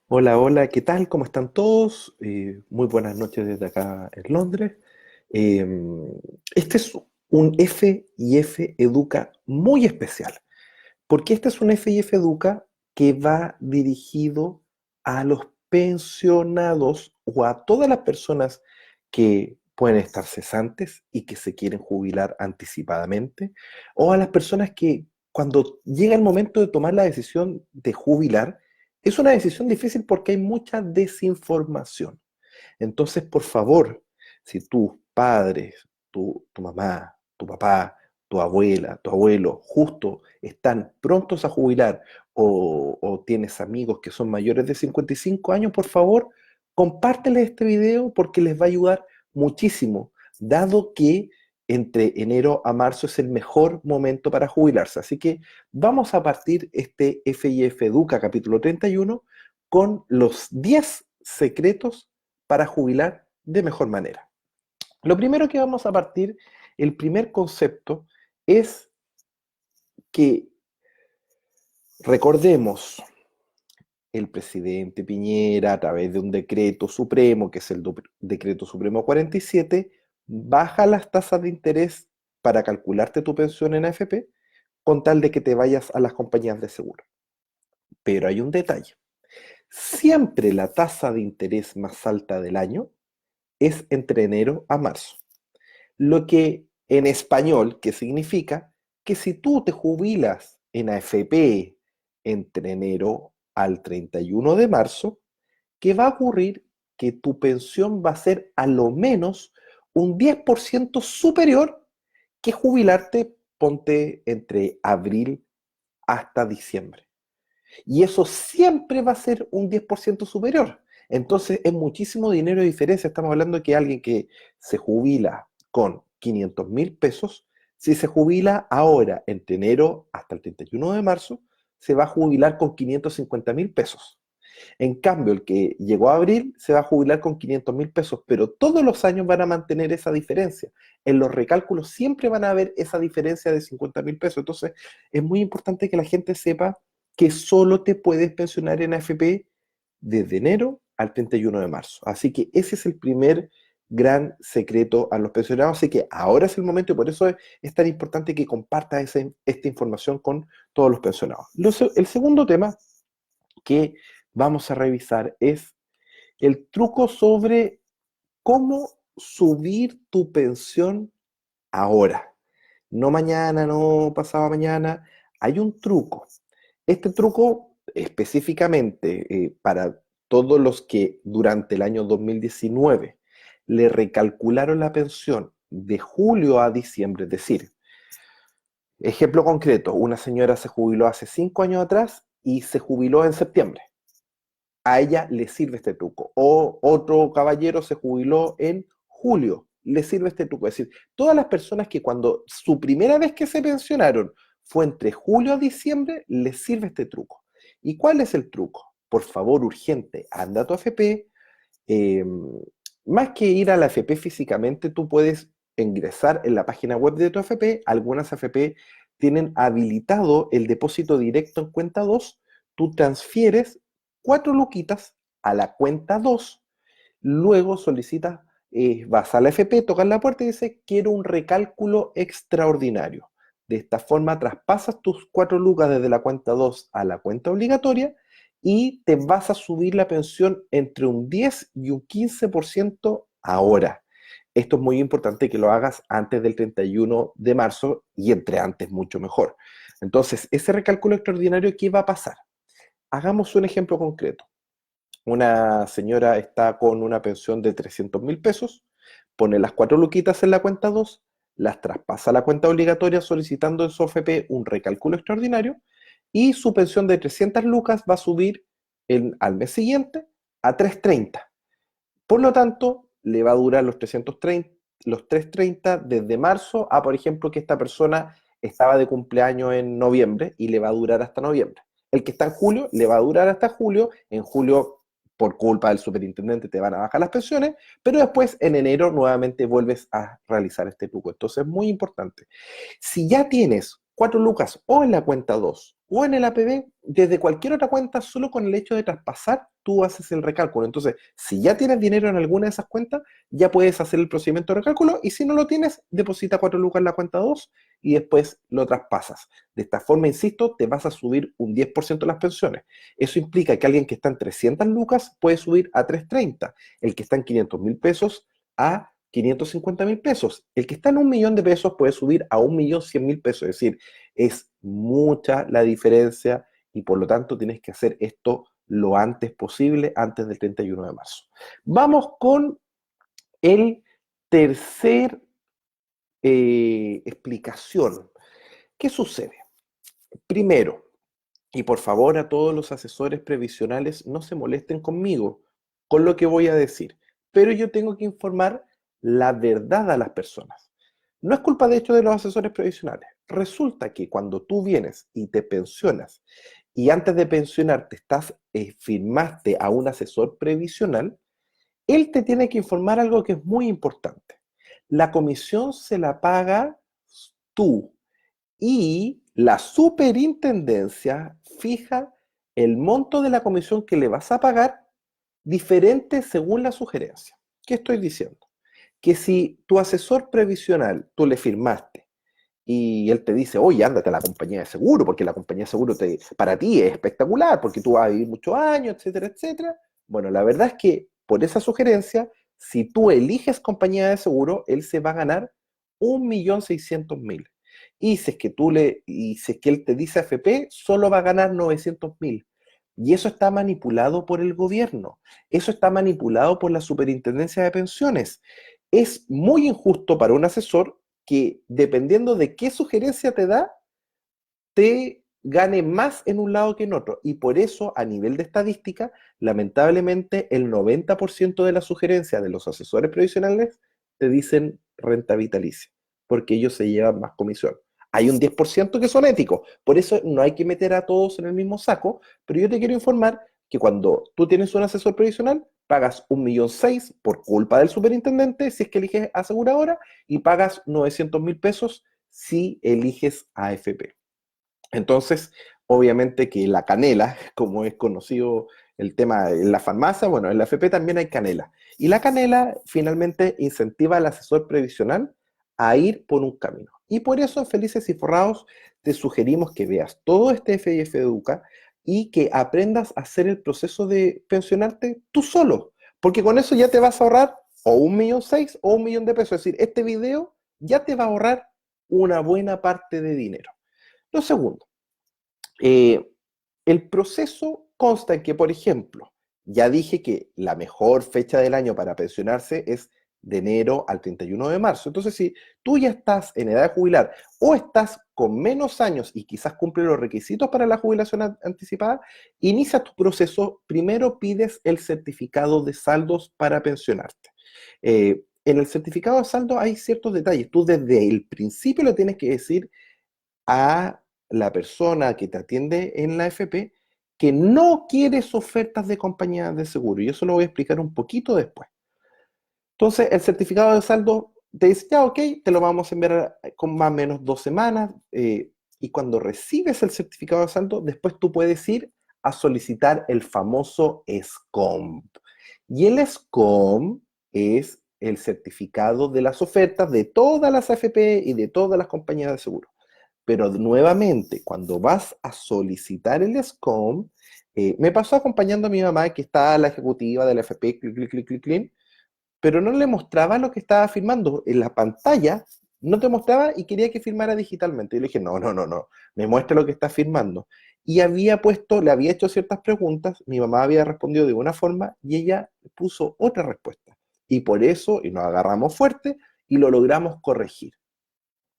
Hola, hola, ¿qué tal? ¿Cómo están todos? Muy buenas noches desde acá en Londres. Eh, este es un F y F Educa muy especial, porque este es un F y F Educa que va dirigido a los pensionados o a todas las personas que pueden estar cesantes y que se quieren jubilar anticipadamente, o a las personas que cuando llega el momento de tomar la decisión de jubilar, es una decisión difícil porque hay mucha desinformación. Entonces, por favor, si tus padres, tu mamá, tu papá, tu abuela, tu abuelo, justo están prontos a jubilar o tienes amigos que son mayores de 55 años, por favor, compárteles este video porque les va a ayudar muchísimo, dado que entre enero a marzo es el mejor momento para jubilarse. Así que vamos a partir este FIF Educa capítulo 31 con los 10 secretos para jubilar de mejor manera. Lo primero que vamos a partir, el primer concepto, es que recordemos, el presidente Piñera, a través de un decreto supremo, que es el decreto supremo 47, baja las tasas de interés para calcularte tu pensión en AFP con tal de que te vayas a las compañías de seguro. Pero hay un detalle. Siempre la tasa de interés más alta del año es entre enero a marzo. Lo que en español, que significa que si tú te jubilas en AFP entre enero al 31 de marzo, ¿qué va a ocurrir? Que tu pensión va a ser a lo menos un 10% superior que jubilarte, ponte entre abril hasta diciembre. Y eso siempre va a ser un 10% superior. Entonces es muchísimo dinero de diferencia. Estamos hablando de que alguien que se jubila con 500.000 pesos, si se jubila ahora entre enero hasta el 31 de marzo, se va a jubilar con 550.000 pesos. En cambio, el que llegó a abril se va a jubilar con 500.000 pesos, pero todos los años van a mantener esa diferencia. En los recálculos siempre van a haber esa diferencia de 50.000 pesos. Entonces, es muy importante que la gente sepa que solo te puedes pensionar en AFP desde enero al 31 de marzo. Así que ese es el primer gran secreto a los pensionados. Así que ahora es el momento y por eso es tan importante que compartas esta información con todos los pensionados. El segundo tema que vamos a revisar es el truco sobre cómo subir tu pensión ahora. No mañana, no pasado mañana. Hay un truco. Este truco específicamente para todos los que durante el año 2019 le recalcularon la pensión de julio a diciembre, es decir, ejemplo concreto, una señora se jubiló hace 5 años atrás y se jubiló en septiembre, a ella le sirve este truco. O otro caballero se jubiló en julio, le sirve este truco. Es decir, todas las personas que cuando su primera vez que se pensionaron fue entre julio a diciembre, les sirve este truco. ¿Y cuál es el truco? Por favor, urgente, anda a tu AFP. eh, Más que ir a la AFP físicamente, tú puedes ingresar en la página web de tu AFP. Algunas AFP tienen habilitado el depósito directo en cuenta 2. Tú transfieres 4 luquitas a la cuenta 2, luego solicitas, vas a la AFP, tocas la puerta y dices, quiero un recálculo extraordinario. De esta forma traspasas tus 4 lucas desde la cuenta 2 a la cuenta obligatoria y te vas a subir la pensión entre un 10 y un 15% ahora. Esto es muy importante que lo hagas antes del 31 de marzo y entre antes mucho mejor. Entonces, ese recálculo extraordinario, ¿qué va a pasar? Hagamos un ejemplo concreto. Una señora está con una pensión de 300.000 pesos, pone las 4 luquitas en la cuenta 2, las traspasa a la cuenta obligatoria solicitando en su OFP un recálculo extraordinario y su pensión de 300 lucas va a subir al mes siguiente a 330. Por lo tanto, le va a durar los 330 desde marzo a, por ejemplo, que esta persona estaba de cumpleaños en noviembre y le va a durar hasta noviembre. El que está en julio le va a durar hasta julio. En julio, por culpa del superintendente, te van a bajar las pensiones, pero después en enero nuevamente vuelves a realizar este truco. Entonces es muy importante. Si ya tienes 4 lucas o en la cuenta 2 o en el APB, desde cualquier otra cuenta, solo con el hecho de traspasar, tú haces el recálculo. Entonces, si ya tienes dinero en alguna de esas cuentas, ya puedes hacer el procedimiento de recálculo, y si no lo tienes, deposita 4 lucas en la cuenta 2 y después lo traspasas. De esta forma, insisto, te vas a subir un 10% las pensiones. Eso implica que alguien que está en 300 lucas puede subir a 330, el que está en 500.000 pesos a 550.000 pesos. El que está en 1.000.000 de pesos puede subir a 1.100.000 pesos. Es decir, es mucha la diferencia y por lo tanto tienes que hacer esto lo antes posible, antes del 31 de marzo. Vamos con el tercer explicación. ¿Qué sucede? Primero, y por favor a todos los asesores previsionales no se molesten conmigo con lo que voy a decir, pero yo tengo que informar la verdad a las personas. No es culpa de hecho de los asesores previsionales. Resulta que cuando tú vienes y te pensionas y antes de pensionarte firmaste a un asesor previsional, él te tiene que informar algo que es muy importante. La comisión se la paga tú y la superintendencia fija el monto de la comisión que le vas a pagar diferente según la sugerencia. ¿Qué estoy diciendo? Que si tu asesor previsional, tú le firmaste y él te dice, oye, ándate a la compañía de seguro, porque la compañía de seguro para ti es espectacular, porque tú vas a vivir muchos años, etcétera, etcétera. Bueno, la verdad es que por esa sugerencia, si tú eliges compañía de seguro, él se va a ganar 1.600.000. Y si es que él te dice AFP, solo va a ganar 900.000. Y eso está manipulado por el gobierno. Eso está manipulado por la Superintendencia de Pensiones. Es muy injusto para un asesor que, dependiendo de qué sugerencia te da, te gane más en un lado que en otro. Y por eso, a nivel de estadística, lamentablemente el 90% de las sugerencias de los asesores previsionales te dicen renta vitalicia, porque ellos se llevan más comisión. Hay un 10% que son éticos, por eso no hay que meter a todos en el mismo saco, pero yo te quiero informar que cuando tú tienes un asesor previsional, pagas 1.600.000 por culpa del superintendente si es que eliges aseguradora y pagas 900.000 pesos si eliges AFP. Entonces, obviamente que la canela, como es conocido el tema en la farmacia, bueno, en la FP también hay canela. Y la canela finalmente incentiva al asesor previsional a ir por un camino. Y por eso en Felices y Forrados te sugerimos que veas todo este FIF Educa y que aprendas a hacer el proceso de pensionarte tú solo. Porque con eso ya te vas a ahorrar o 1.600.000 o 1.000.000 de pesos. Es decir, este video ya te va a ahorrar una buena parte de dinero. Lo segundo, eh, el proceso consta en que, por ejemplo, ya dije que la mejor fecha del año para pensionarse es de enero al 31 de marzo. Entonces, si tú ya estás en edad de jubilar o estás con menos años y quizás cumple los requisitos para la jubilación anticipada, inicia tu proceso. Primero pides el certificado de saldos para pensionarte. En el certificado de saldo hay ciertos detalles. Tú desde el principio le tienes que decir a la persona que te atiende en la FP que no quieres ofertas de compañías de seguro. Y eso lo voy a explicar un poquito después. Entonces, el certificado de saldo te dice, ya, ok, te lo vamos a enviar con más o menos 2 semanas. Y cuando recibes el certificado de saldo, después tú puedes ir a solicitar el famoso SCOMP. Y el SCOMP es el certificado de las ofertas de todas las AFP y de todas las compañías de seguro. Pero nuevamente, cuando vas a solicitar el SCOM, me pasó acompañando a mi mamá, que está la ejecutiva de la FP, pero no le mostraba lo que estaba firmando. En la pantalla no te mostraba y quería que firmara digitalmente. Y le dije, no, no, no, no, me muestra lo que está firmando. Y le había hecho ciertas preguntas, mi mamá había respondido de una forma y ella puso otra respuesta. Y por eso, y nos agarramos fuerte y lo logramos corregir.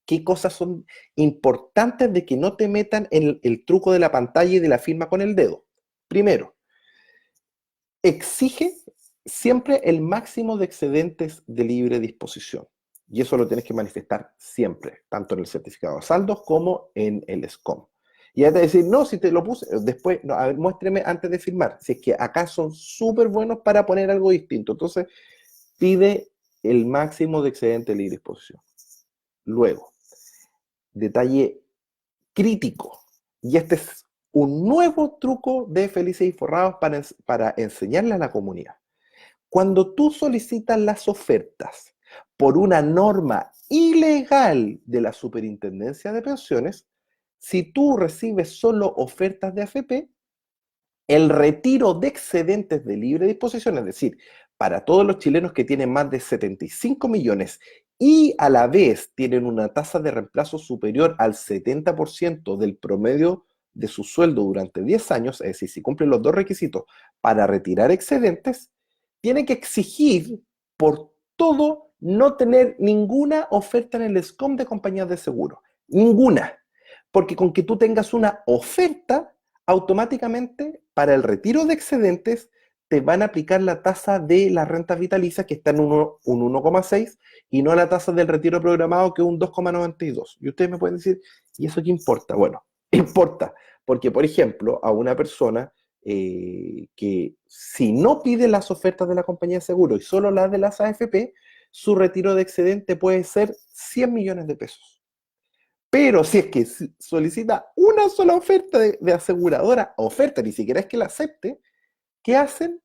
¿Qué cosas son importantes de que no te metan en el truco de la pantalla y de la firma con el dedo? Primero, exige siempre el máximo de excedentes de libre disposición. Y eso lo tienes que manifestar siempre, tanto en el certificado de saldos como en el SCOM. Y antes de decir, no, si te lo puse, después, no, a ver, muéstreme antes de firmar. Si es que acá son súper buenos para poner algo distinto. Entonces, pide el máximo de excedente de libre disposición. Luego, detalle crítico, y este es un nuevo truco de Felices y Forrados para enseñarle a la comunidad. Cuando tú solicitas las ofertas por una norma ilegal de la Superintendencia de Pensiones, si tú recibes solo ofertas de AFP, el retiro de excedentes de libre disposición, es decir, para todos los chilenos que tienen más de 75 millones y a la vez tienen una tasa de reemplazo superior al 70% del promedio de su sueldo durante 10 años, es decir, si cumplen los dos requisitos para retirar excedentes, tiene que exigir por todo no tener ninguna oferta en el SCOM de compañías de seguro. Ninguna. Porque con que tú tengas una oferta, automáticamente para el retiro de excedentes te van a aplicar la tasa de la renta vitalicia que está en un 1,6 y no la tasa del retiro programado que es un 2,92. Y ustedes me pueden decir, ¿y eso qué importa? Bueno, importa, porque por ejemplo, a una persona que si no pide las ofertas de la compañía de seguro y solo las de las AFP, su retiro de excedente puede ser 100 millones de pesos. Pero si es que solicita una sola oferta de aseguradora, oferta, ni siquiera es que la acepte, ¿qué hacen?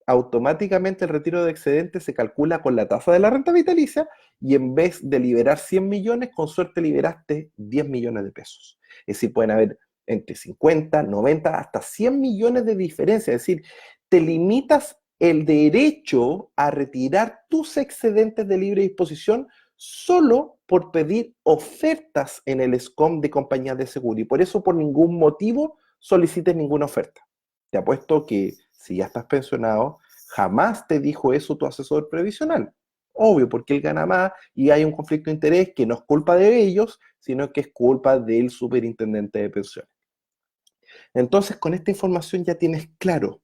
Automáticamente el retiro de excedente se calcula con la tasa de la renta vitalicia y en vez de liberar 100 millones, con suerte liberaste 10 millones de pesos. Es decir, pueden haber entre 50, 90, hasta 100 millones de diferencia. Es decir, te limitas el derecho a retirar tus excedentes de libre disposición solo por pedir ofertas en el SCOM de compañías de seguro y por eso por ningún motivo solicites ninguna oferta. Te apuesto que si ya estás pensionado, jamás te dijo eso tu asesor previsional. Obvio, porque él gana más y hay un conflicto de interés que no es culpa de ellos, sino que es culpa del superintendente de pensiones. Entonces, con esta información ya tienes claro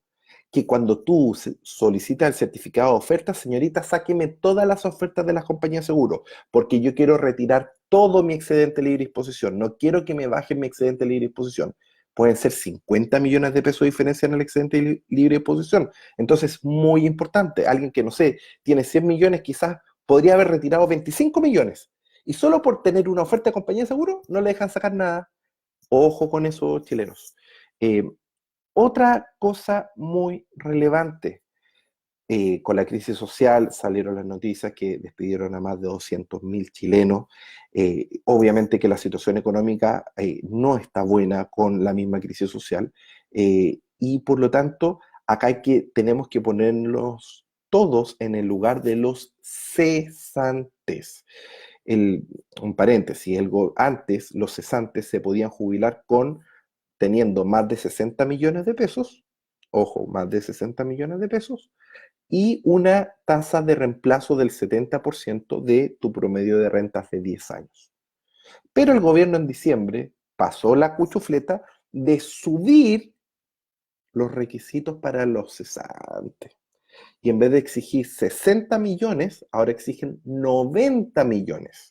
que cuando tú solicitas el certificado de oferta, señorita, sáqueme todas las ofertas de las compañías de seguro, porque yo quiero retirar todo mi excedente de libre disposición. No quiero que me bajen mi excedente de libre disposición. Pueden ser 50 millones de pesos de diferencia en el excedente de libre disposición. Entonces, muy importante, alguien que, no sé, tiene 100 millones, quizás podría haber retirado 25 millones. Y solo por tener una oferta de compañía de seguro, no le dejan sacar nada. Ojo con eso, chilenos. Eh, Otra cosa muy relevante, con la crisis social salieron las noticias que despidieron a más de 200.000 chilenos. Obviamente que la situación económica no está buena con la misma crisis social y por lo tanto acá tenemos que ponernos todos en el lugar de los cesantes. Un paréntesis, antes los cesantes se podían jubilar teniendo más de 60 millones de pesos, ojo, más de 60 millones de pesos, y una tasa de reemplazo del 70% de tu promedio de rentas de 10 años. Pero el gobierno en diciembre pasó la cuchufleta de subir los requisitos para los cesantes. Y en vez de exigir 60 millones, ahora exigen 90 millones.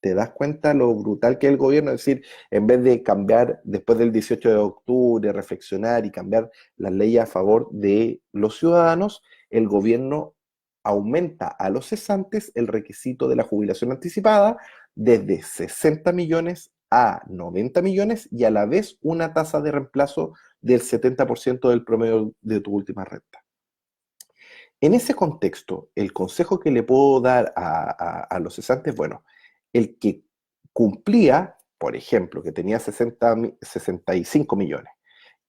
¿Te das cuenta lo brutal que es el gobierno? Es decir, en vez de cambiar después del 18 de octubre, reflexionar y cambiar las leyes a favor de los ciudadanos, el gobierno aumenta a los cesantes el requisito de la jubilación anticipada desde 60 millones a 90 millones y a la vez una tasa de reemplazo del 70% del promedio de tu última renta. En ese contexto, el consejo que le puedo dar a los cesantes, bueno, el que cumplía, por ejemplo, que tenía 65 millones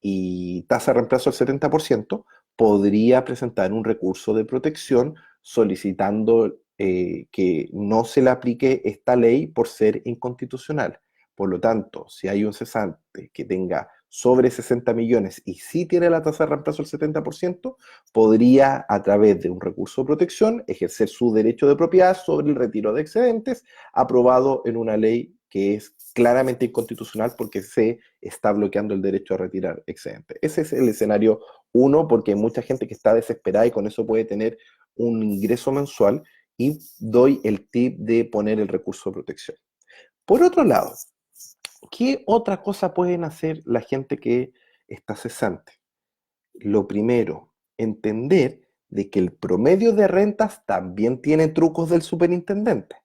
y tasa de reemplazo del 70%, podría presentar un recurso de protección solicitando que no se le aplique esta ley por ser inconstitucional. Por lo tanto, si hay un cesante que tenga sobre 60 millones y sí tiene la tasa de reemplazo del 70%, podría, a través de un recurso de protección, ejercer su derecho de propiedad sobre el retiro de excedentes, aprobado en una ley que es claramente inconstitucional porque se está bloqueando el derecho a retirar excedentes. Ese es el escenario 1, porque hay mucha gente que está desesperada y con eso puede tener un ingreso mensual, y doy el tip de poner el recurso de protección. Por otro lado, ¿qué otra cosa pueden hacer la gente que está cesante? Lo primero, entender de que el promedio de rentas también tiene trucos del superintendente.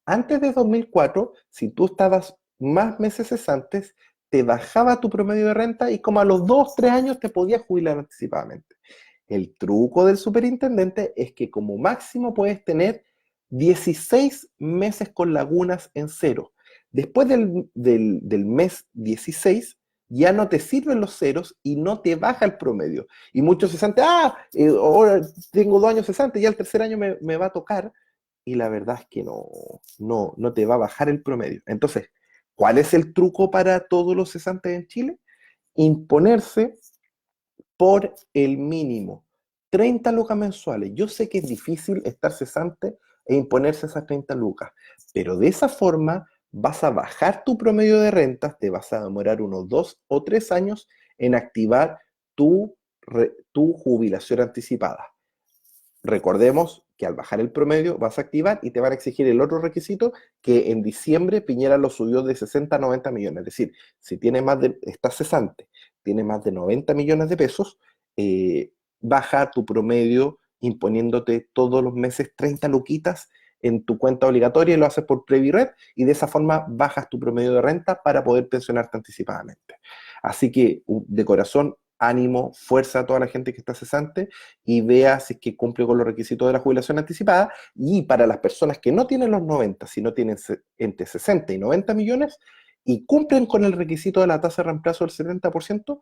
Antes de 2004, si tú estabas más meses cesantes, te bajaba tu promedio de renta y como a los 2, 3 años te podías jubilar anticipadamente. El truco del superintendente es que como máximo puedes tener 16 meses con lagunas en cero. Después del mes 16 ya no te sirven los ceros y no te baja el promedio. Y muchos cesantes, ahora tengo 2 años cesantes, ya el tercer año me va a tocar. Y la verdad es que no te va a bajar el promedio. Entonces, ¿cuál es el truco para todos los cesantes en Chile? Imponerse por el mínimo. 30 lucas mensuales. Yo sé que es difícil estar cesante e imponerse esas 30 lucas, pero de esa forma vas a bajar tu promedio de rentas, te vas a demorar unos 2 o 3 años en activar tu jubilación anticipada. Recordemos que al bajar el promedio vas a activar y te van a exigir el otro requisito que en diciembre Piñera lo subió de 60 a 90 millones. Es decir, si tiene estás cesante, tiene más de 90 millones de pesos, baja tu promedio imponiéndote todos los meses 30 luquitas en tu cuenta obligatoria y lo haces por Previred y de esa forma bajas tu promedio de renta para poder pensionarte anticipadamente. Así que de corazón, ánimo, fuerza a toda la gente que está cesante y vea si es que cumple con los requisitos de la jubilación anticipada. Y para las personas que no tienen los 90, sino tienen entre 60 y 90 millones y cumplen con el requisito de la tasa de reemplazo del 70%,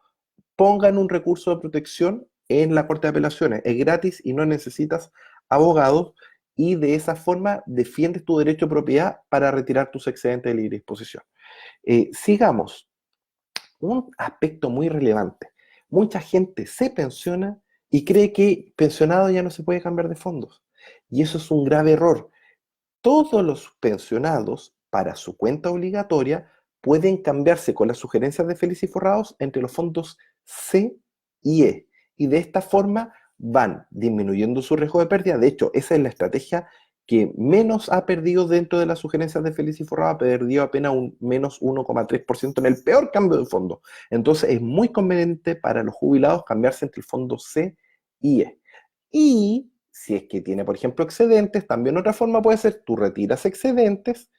pongan un recurso de protección en la Corte de Apelaciones. Es gratis y no necesitas abogados y de esa forma defiendes tu derecho a propiedad para retirar tus excedentes de libre disposición. Sigamos. Un aspecto muy relevante. Mucha gente se pensiona y cree que pensionado ya no se puede cambiar de fondos. Y eso es un grave error. Todos los pensionados, para su cuenta obligatoria, pueden cambiarse con las sugerencias de Feliz y Forrados entre los fondos C y E. Y de esta forma van disminuyendo su riesgo de pérdida. De hecho, esa es la estrategia que menos ha perdido dentro de las sugerencias de Feliz y Forrado, ha perdido apenas un menos 1,3% en el peor cambio de fondo. Entonces es muy conveniente para los jubilados cambiarse entre el fondo C y E. Y si es que tiene, por ejemplo, excedentes, también otra forma puede ser, tú retiras excedentes,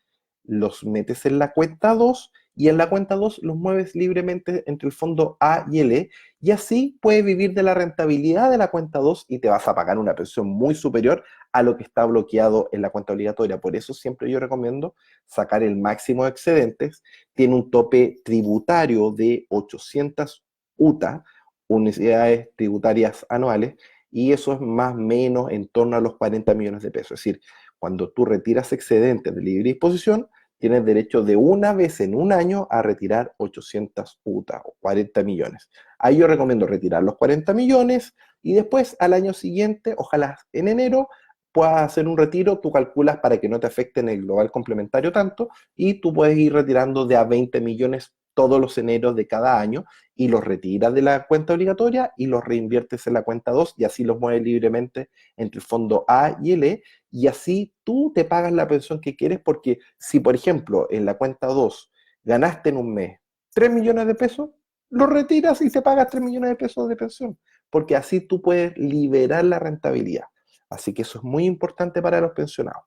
los metes en la cuenta 2 y en la cuenta 2 los mueves libremente entre el fondo A y el E y así puedes vivir de la rentabilidad de la cuenta 2 y te vas a pagar una pensión muy superior a lo que está bloqueado en la cuenta obligatoria. Por eso siempre yo recomiendo sacar el máximo de excedentes. Tiene un tope tributario de 800 UTA, unidades tributarias anuales, y eso es más o menos en torno a los 40 millones de pesos. Es decir, cuando tú retiras excedentes de libre disposición, tienes derecho de una vez en un año a retirar 800 UTA o 40 millones. Ahí yo recomiendo retirar los 40 millones y después al año siguiente, ojalá en enero, puedas hacer un retiro, tú calculas para que no te afecte en el global complementario tanto y tú puedes ir retirando de a 20 millones todos los eneros de cada año y los retiras de la cuenta obligatoria y los reinviertes en la cuenta 2 y así los mueves libremente entre el fondo A y el E y así tú te pagas la pensión que quieres porque si por ejemplo en la cuenta 2 ganaste en un mes 3 millones de pesos, lo retiras y te pagas 3 millones de pesos de pensión porque así tú puedes liberar la rentabilidad. Así que eso es muy importante para los pensionados.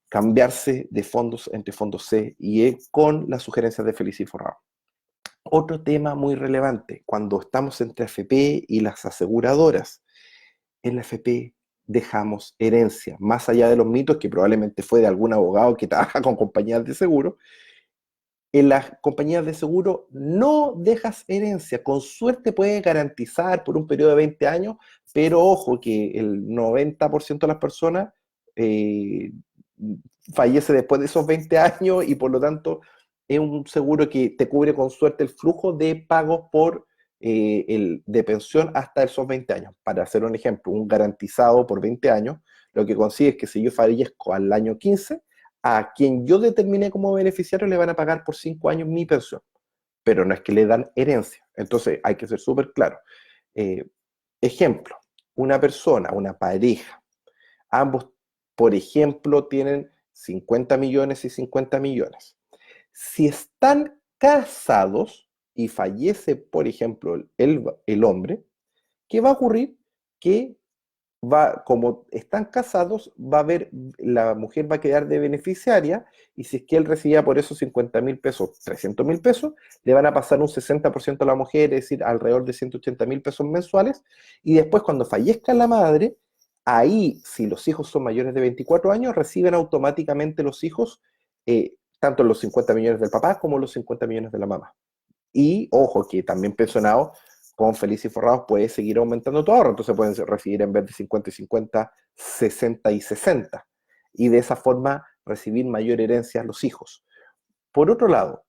Cambiarse de fondos entre fondos C y E con las sugerencias de Feliz y Forrado. Otro tema muy relevante, cuando estamos entre AFP y las aseguradoras, en la AFP dejamos herencia, más allá de los mitos que probablemente fue de algún abogado que trabaja con compañías de seguro, en las compañías de seguro no dejas herencia, con suerte puedes garantizar por un periodo de 20 años, pero ojo que el 90% de las personas eh, fallece después de esos 20 años y por lo tanto es un seguro que te cubre con suerte el flujo de pagos de pensión hasta esos 20 años. Para hacer un ejemplo, un garantizado por 20 años, lo que consigue es que si yo fallezco al año 15, a quien yo determiné como beneficiario le van a pagar por 5 años mi pensión, pero no es que le dan herencia. Entonces hay que ser súper claro. Eh, Ejemplo, una persona, una pareja, ambos, por ejemplo, tienen 50 millones y 50 millones. Si están casados y fallece, por ejemplo, el hombre, ¿qué va a ocurrir? Que como están casados, la mujer va a quedar de beneficiaria, y si es que él recibía por esos 50.000 pesos, 300.000 pesos, le van a pasar un 60% a la mujer, es decir, alrededor de 180.000 pesos mensuales, y después cuando fallezca la madre, ahí, si los hijos son mayores de 24 años, reciben automáticamente los hijos tanto los 50 millones del papá como los 50 millones de la mamá. Y ojo, que también pensionado con Feliz y Forrados puede seguir aumentando tu ahorro, entonces pueden recibir en vez de 50 y 50, 60 y 60. Y de esa forma recibir mayor herencia a los hijos. Por otro lado,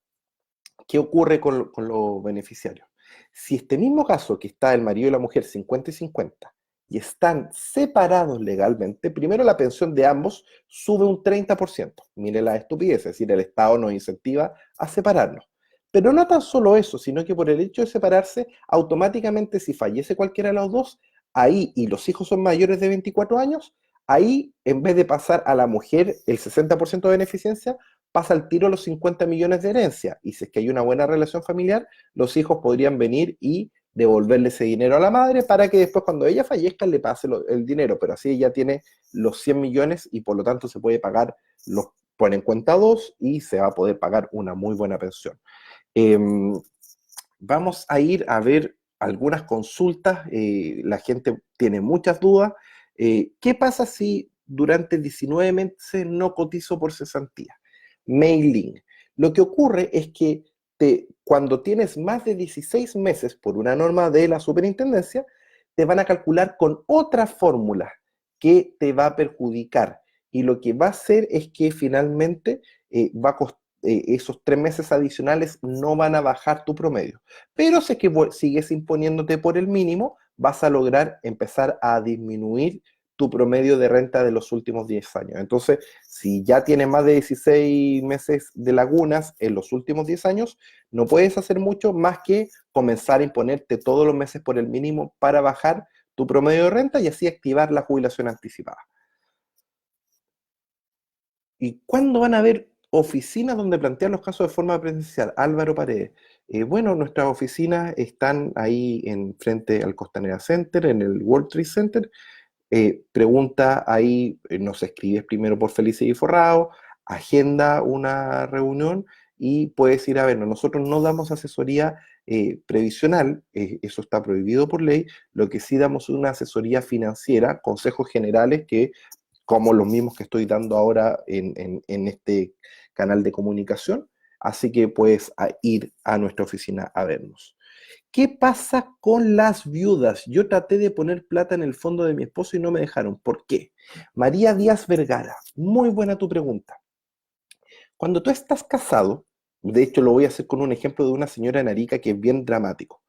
¿qué ocurre con los beneficiarios? Si este mismo caso que está el marido y la mujer 50 y 50 y están separados legalmente, primero la pensión de ambos sube un 30%. Mire la estupidez, es decir, el Estado nos incentiva a separarnos. Pero no tan solo eso, sino que por el hecho de separarse, automáticamente si fallece cualquiera de los dos, ahí, y los hijos son mayores de 24 años, ahí, en vez de pasar a la mujer el 60% de beneficencia, pasa al tiro los 50 millones de herencia. Y si es que hay una buena relación familiar, los hijos podrían venir y devolverle ese dinero a la madre para que después cuando ella fallezca le pase el dinero, pero así ella tiene los 100 millones y por lo tanto se puede pagar, los pone en cuenta dos y se va a poder pagar una muy buena pensión. Eh, Vamos a ir a ver algunas consultas, la gente tiene muchas dudas. ¿Qué pasa si durante 19 meses no cotizo por cesantía? Mailing. Lo que ocurre es que cuando tienes más de 16 meses por una norma de la superintendencia, te van a calcular con otra fórmula que te va a perjudicar. Y lo que va a hacer es que finalmente va a costar esos 3 meses adicionales no van a bajar tu promedio. Pero si es que sigues imponiéndote por el mínimo, vas a lograr empezar a disminuir tu promedio de renta de los últimos 10 años. Entonces, si ya tienes más de 16 meses de lagunas en los últimos 10 años, no puedes hacer mucho más que comenzar a imponerte todos los meses por el mínimo para bajar tu promedio de renta y así activar la jubilación anticipada. ¿Y cuándo van a haber oficinas donde plantear los casos de forma presencial? Álvaro Paredes. Bueno, nuestras oficinas están ahí en frente al Costanera Center, en el World Trade Center. Pregunta ahí, nos escribes primero por Felices y Forrado, agenda una reunión y puedes ir a vernos. Nosotros no damos asesoría previsional, eso está prohibido por ley. Lo que sí damos es una asesoría financiera, consejos generales que como los mismos que estoy dando ahora en este canal de comunicación. Así que puedes ir a nuestra oficina a vernos. ¿Qué pasa con las viudas? Yo traté de poner plata en el fondo de mi esposo y no me dejaron. ¿Por qué? María Díaz Vergara, muy buena tu pregunta. Cuando tú estás casado, de hecho lo voy a hacer con un ejemplo de una señora en Arica que es bien dramático.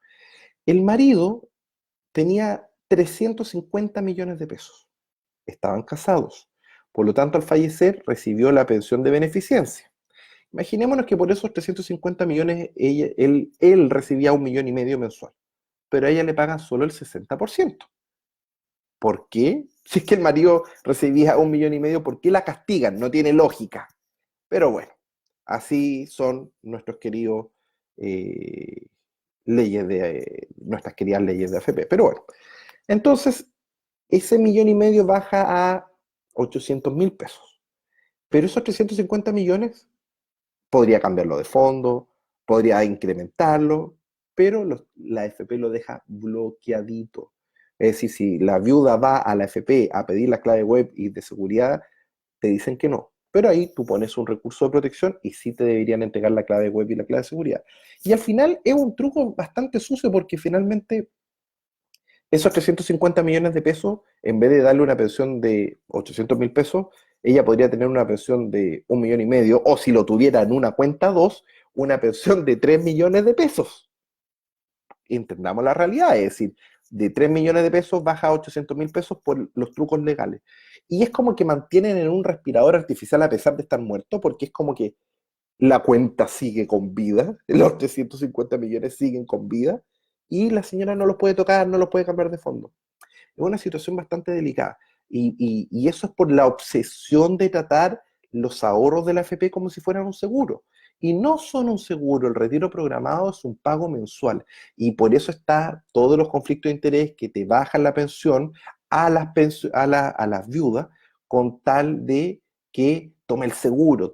El marido tenía 350 millones de pesos. Estaban casados. Por lo tanto, al fallecer, recibió la pensión de beneficencia. Imaginémonos que por esos 350 millones él recibía 1,5 millones mensual, pero a ella le pagan solo el 60%. ¿Por qué? Si es que el marido recibía 1,5 millones, ¿por qué la castigan? No tiene lógica. Pero bueno, así son nuestros queridos eh, nuestras queridas leyes de AFP. Pero bueno, entonces ese 1,5 millones baja a 800.000 pesos. Pero esos 350 millones podría cambiarlo de fondo, podría incrementarlo, pero la AFP lo deja bloqueadito. Es decir, si la viuda va a la AFP a pedir la clave web y de seguridad, te dicen que no. Pero ahí tú pones un recurso de protección y sí te deberían entregar la clave web y la clave de seguridad. Y al final es un truco bastante sucio porque finalmente esos 350 millones de pesos, en vez de darle una pensión de 800.000 pesos, ella podría tener una pensión de 1,5 millones, o si lo tuviera en una cuenta 2, una pensión de 3 millones de pesos. Entendamos la realidad, es decir, de 3 millones de pesos baja a 800.000 pesos por los trucos legales. Y es como que mantienen en un respirador artificial a pesar de estar muerto, porque es como que la cuenta sigue con vida, los 350 millones siguen con vida, y la señora no los puede tocar, no los puede cambiar de fondo. Es una situación bastante delicada. Y eso es por la obsesión de tratar los ahorros de la AFP como si fueran un seguro. Y no son un seguro, el retiro programado es un pago mensual. Y por eso está todos los conflictos de interés que te bajan la pensión, a las viudas con tal de que tome el seguro,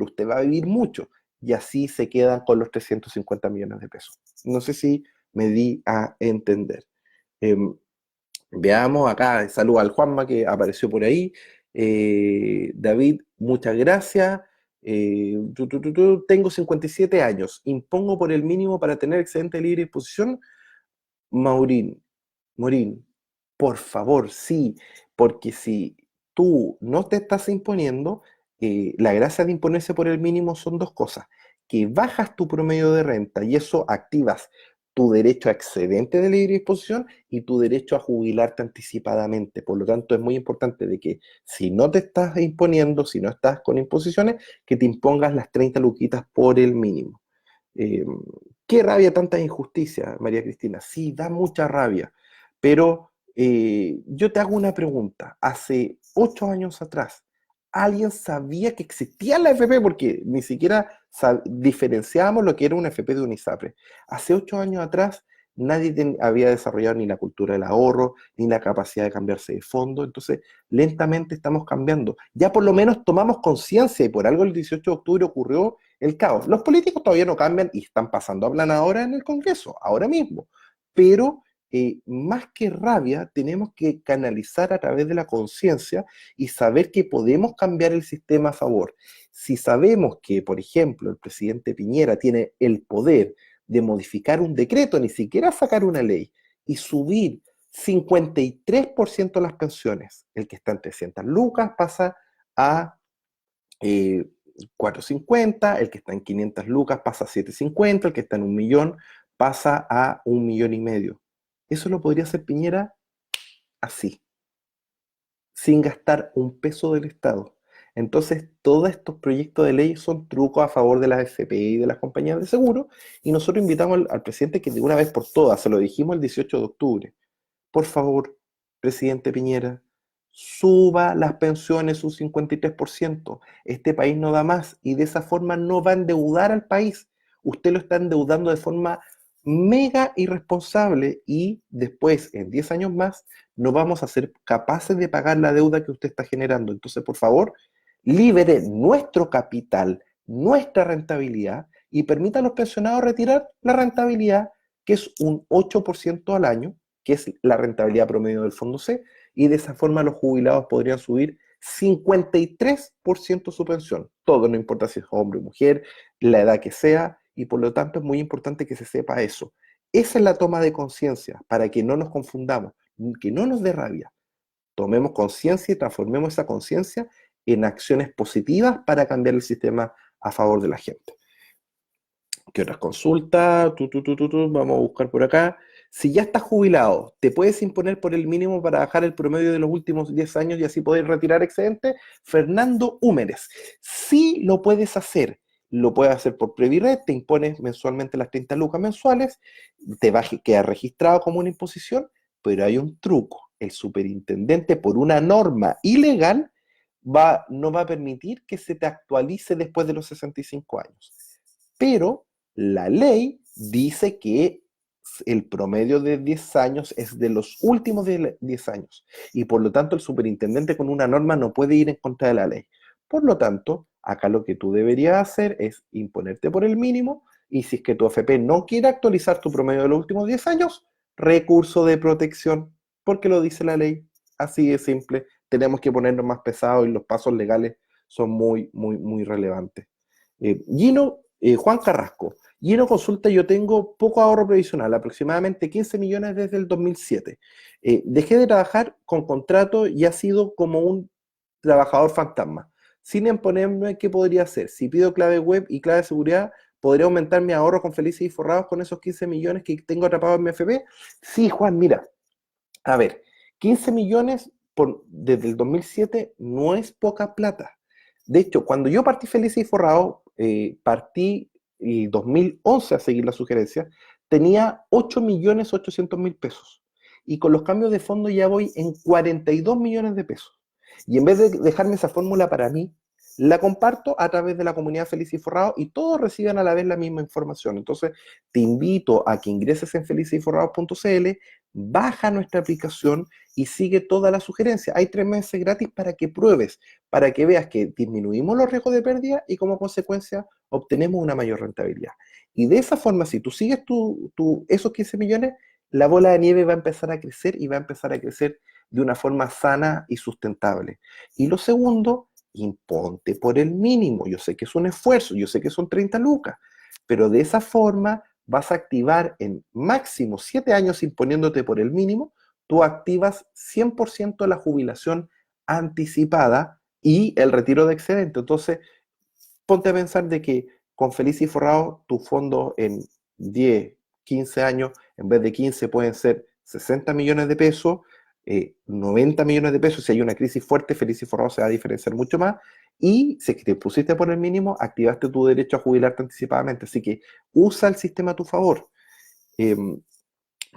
usted va a vivir mucho, y así se quedan con los 350 millones de pesos. No sé si me di a entender. Eh, Veamos acá, saludo al Juanma que apareció por ahí. David, muchas gracias. Tengo 57 años, impongo por el mínimo para tener excedente de libre disposición. Maurín, Morín, por favor, sí, porque si tú no te estás imponiendo, la gracia de imponerse por el mínimo son dos cosas, que bajas tu promedio de renta y eso activas tu derecho a excedente de libre disposición y tu derecho a jubilarte anticipadamente. Por lo tanto, es muy importante de que si no te estás imponiendo, si no estás con imposiciones, que te impongas las 30 luquitas por el mínimo. Eh, Qué rabia tanta injusticia, María Cristina. Sí, da mucha rabia. Pero yo te hago una pregunta. Hace 8 años atrás, ¿alguien sabía que existía la FP? Porque ni siquiera diferenciábamos lo que era una FP de Unisapre. Hace 8 años atrás, nadie había desarrollado ni la cultura del ahorro, ni la capacidad de cambiarse de fondo. Entonces, lentamente estamos cambiando. Ya por lo menos tomamos conciencia y por algo el 18 de octubre ocurrió el caos. Los políticos todavía no cambian y están pasando a ahora en el Congreso, ahora mismo. Pero más que rabia, tenemos que canalizar a través de la conciencia y saber que podemos cambiar el sistema a favor. Si sabemos que, por ejemplo, el presidente Piñera tiene el poder de modificar un decreto, ni siquiera sacar una ley, y subir 53% las pensiones, el que está en 300 lucas pasa a 450, el que está en 500 lucas pasa a 750, el que está en 1 millón pasa a 1,5 millones. Eso lo podría hacer Piñera así, sin gastar un peso del Estado. Entonces, todos estos proyectos de ley son trucos a favor de las FP y de las compañías de seguro, y nosotros invitamos al presidente que de una vez por todas, se lo dijimos el 18 de octubre, por favor, presidente Piñera, suba las pensiones un 53%. Este país no da más y de esa forma no va a endeudar al país. Usted lo está endeudando de forma mega irresponsable y después, en 10 años más, no vamos a ser capaces de pagar la deuda que usted está generando. Entonces, por favor, libere nuestro capital, nuestra rentabilidad y permita a los pensionados retirar la rentabilidad, que es un 8% al año, que es la rentabilidad promedio del Fondo C, y de esa forma los jubilados podrían subir 53% su pensión. Todo, no importa si es hombre o mujer, la edad que sea, y por lo tanto es muy importante que se sepa eso. Esa es la toma de conciencia, para que no nos confundamos, que no nos dé rabia. Tomemos conciencia y transformemos esa conciencia en acciones positivas para cambiar el sistema a favor de la gente. ¿Qué otras consultas? Vamos a buscar por acá. Si ya estás jubilado, ¿te puedes imponer por el mínimo para bajar el promedio de los últimos 10 años y así poder retirar excedente? Fernando Húmeres, sí lo puedes hacer. Lo puedes hacer por Previred, te impones mensualmente las 30 lucas mensuales, te va a quedar registrado como una imposición, pero hay un truco. El superintendente, por una norma ilegal, no va a permitir que se te actualice después de los 65 años. Pero la ley dice que el promedio de 10 años es de los últimos 10 años y por lo tanto el superintendente con una norma no puede ir en contra de la ley. Por lo tanto, acá lo que tú deberías hacer es imponerte por el mínimo y si es que tu AFP no quiere actualizar tu promedio de los últimos 10 años, recurso de protección, porque lo dice la ley. Así de simple, tenemos que ponernos más pesados y los pasos legales son muy, muy, muy relevantes. Juan Carrasco, Gino consulta, yo tengo poco ahorro previsional, aproximadamente 15 millones desde el 2007. Dejé de trabajar con contrato y ha sido como un trabajador fantasma. Sin imponerme, ¿qué podría hacer? Si pido clave web y clave de seguridad, ¿podría aumentar mi ahorro con Felices y Forrados con esos 15 millones que tengo atrapados en mi FP? Sí, Juan, mira, a ver, 15 millones desde el 2007 no es poca plata. De hecho, cuando yo partí Feliz y Forrado, partí en 2011 a seguir la sugerencia, tenía 8.800.000 pesos. Y con los cambios de fondo ya voy en 42 millones de pesos. Y en vez de dejarme esa fórmula para mí, la comparto a través de la comunidad Feliz y Forrado y todos reciben a la vez la misma información. Entonces, te invito a que ingreses en felizyforrados.cl, baja nuestra aplicación y sigue todas las sugerencias. Hay 3 meses gratis para que pruebes, para que veas que disminuimos los riesgos de pérdida y como consecuencia obtenemos una mayor rentabilidad. Y de esa forma, si tú sigues esos 15 millones, la bola de nieve va a empezar a crecer y va a empezar a crecer de una forma sana y sustentable. Y lo segundo, imponte por el mínimo. Yo sé que es un esfuerzo, yo sé que son 30 lucas, pero de esa forma vas a activar en máximo 7 años imponiéndote por el mínimo, tú activas 100% la jubilación anticipada y el retiro de excedente. Entonces, ponte a pensar de que con Feliz y Forrado tu fondo en 10, 15 años, en vez de 15 pueden ser 60 millones de pesos, 90 millones de pesos. Si hay una crisis fuerte, Feliz y Forrado se va a diferenciar mucho más. Y si es que te pusiste por el mínimo, activaste tu derecho a jubilarte anticipadamente. Así que usa el sistema a tu favor. Eh,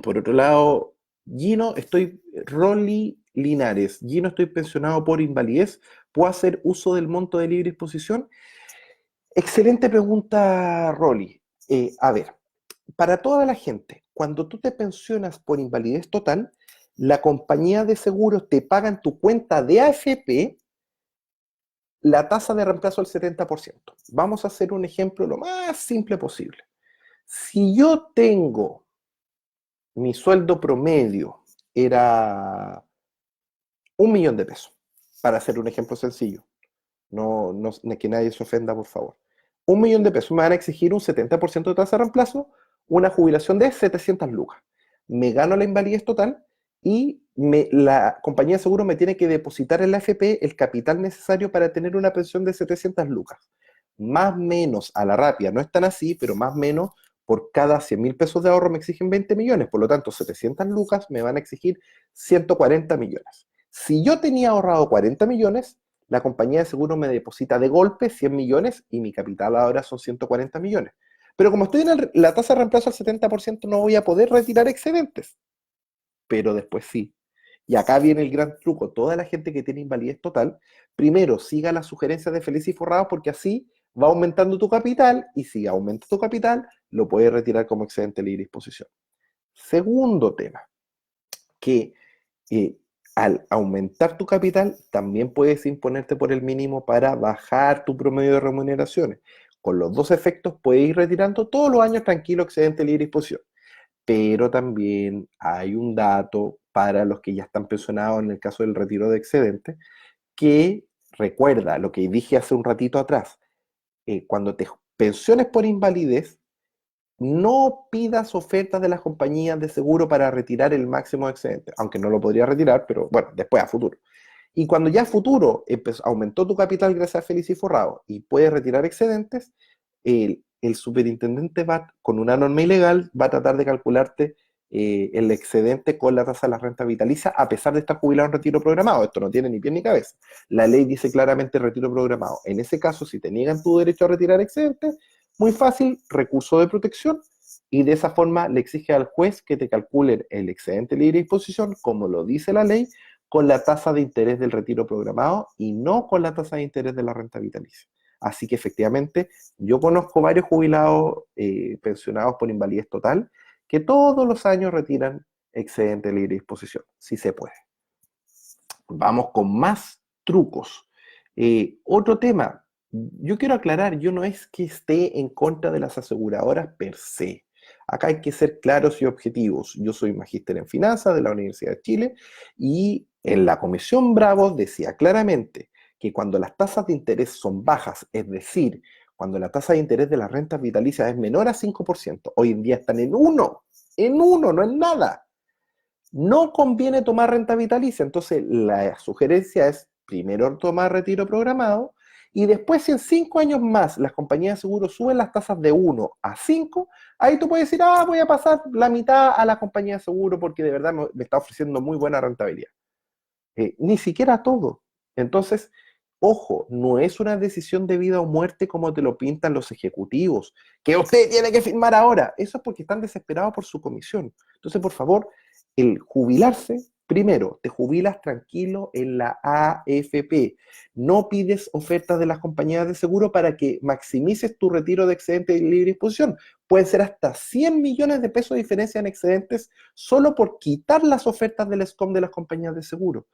por otro lado, Rolly Linares, Gino, estoy pensionado por invalidez, ¿puedo hacer uso del monto de libre disposición? Excelente pregunta, Rolly. A ver, para toda la gente, cuando tú te pensionas por invalidez total, la compañía de seguros te paga en tu cuenta de AFP la tasa de reemplazo al 70%. Vamos a hacer un ejemplo lo más simple posible. Si yo tengo mi sueldo promedio era 1 millón de pesos, para hacer un ejemplo sencillo, no que nadie se ofenda, por favor. 1 millón de pesos, me van a exigir un 70% de tasa de reemplazo, una jubilación de 700 lucas. Me gano la invalidez total y la compañía de seguro me tiene que depositar en la AFP el capital necesario para tener una pensión de 700 lucas. Más o menos a la rápida, no es tan así, pero más o menos por cada 100.000 pesos de ahorro me exigen 20 millones, por lo tanto 700 lucas me van a exigir 140 millones. Si yo tenía ahorrado 40 millones, la compañía de seguro me deposita de golpe 100 millones y mi capital ahora son 140 millones. Pero como estoy en la tasa de reemplazo al 70%, no voy a poder retirar excedentes, pero después sí. Y acá viene el gran truco. Toda la gente que tiene invalidez total, primero siga las sugerencias de Feliz y Forrado porque así va aumentando tu capital y si aumenta tu capital, lo puedes retirar como excedente de libre disposición. Segundo tema, que eh, al aumentar tu capital, también puedes imponerte por el mínimo para bajar tu promedio de remuneraciones. Con los dos efectos puedes ir retirando todos los años tranquilo excedente de libre disposición. Pero también hay un dato para los que ya están pensionados en el caso del retiro de excedente, que recuerda lo que dije hace un ratito atrás, cuando te pensiones por invalidez, no pidas ofertas de las compañías de seguro para retirar el máximo de excedente, aunque no lo podría retirar, pero bueno, después a futuro. Y cuando ya a futuro aumentó tu capital gracias a Feliz y Forrado y puedes retirar excedentes, el superintendente va, con una norma ilegal, va a tratar de calcularte el excedente con la tasa de la renta vitalicia, a pesar de estar jubilado en retiro programado. Esto no tiene ni pie ni cabeza. La ley dice claramente retiro programado. En ese caso, si te niegan tu derecho a retirar excedentes, muy fácil, recurso de protección, y de esa forma le exige al juez que te calculen el excedente libre de disposición, como lo dice la ley, con la tasa de interés del retiro programado y no con la tasa de interés de la renta vitalicia. Así que efectivamente, yo conozco varios jubilados pensionados por invalidez total que todos los años retiran excedente libre de disposición, si se puede. Vamos con más trucos. Otro tema, yo quiero aclarar, yo no es que esté en contra de las aseguradoras per se. Acá hay que ser claros y objetivos. Yo soy magíster en finanzas de la Universidad de Chile y en la Comisión Bravo decía claramente que cuando las tasas de interés son bajas, es decir, cuando la tasa de interés de las rentas vitalicias es menor a 5%, hoy en día están en uno, no en nada. No conviene tomar renta vitalicia, entonces la sugerencia es primero tomar retiro programado y después si en 5 años más las compañías de seguros suben las tasas de 1 a 5, ahí tú puedes decir, voy a pasar la mitad a la compañía de seguro porque de verdad me está ofreciendo muy buena rentabilidad. Ni siquiera todo. Entonces, ojo, no es una decisión de vida o muerte como te lo pintan los ejecutivos, que usted tiene que firmar ahora. Eso es porque están desesperados por su comisión. Entonces, por favor, el jubilarse Primero, te jubilas tranquilo en la AFP. No pides ofertas de las compañías de seguro para que maximices tu retiro de excedente de libre disposición. Pueden ser hasta 100 millones de pesos de diferencia en excedentes solo por quitar las ofertas del SCOM de las compañías de seguro.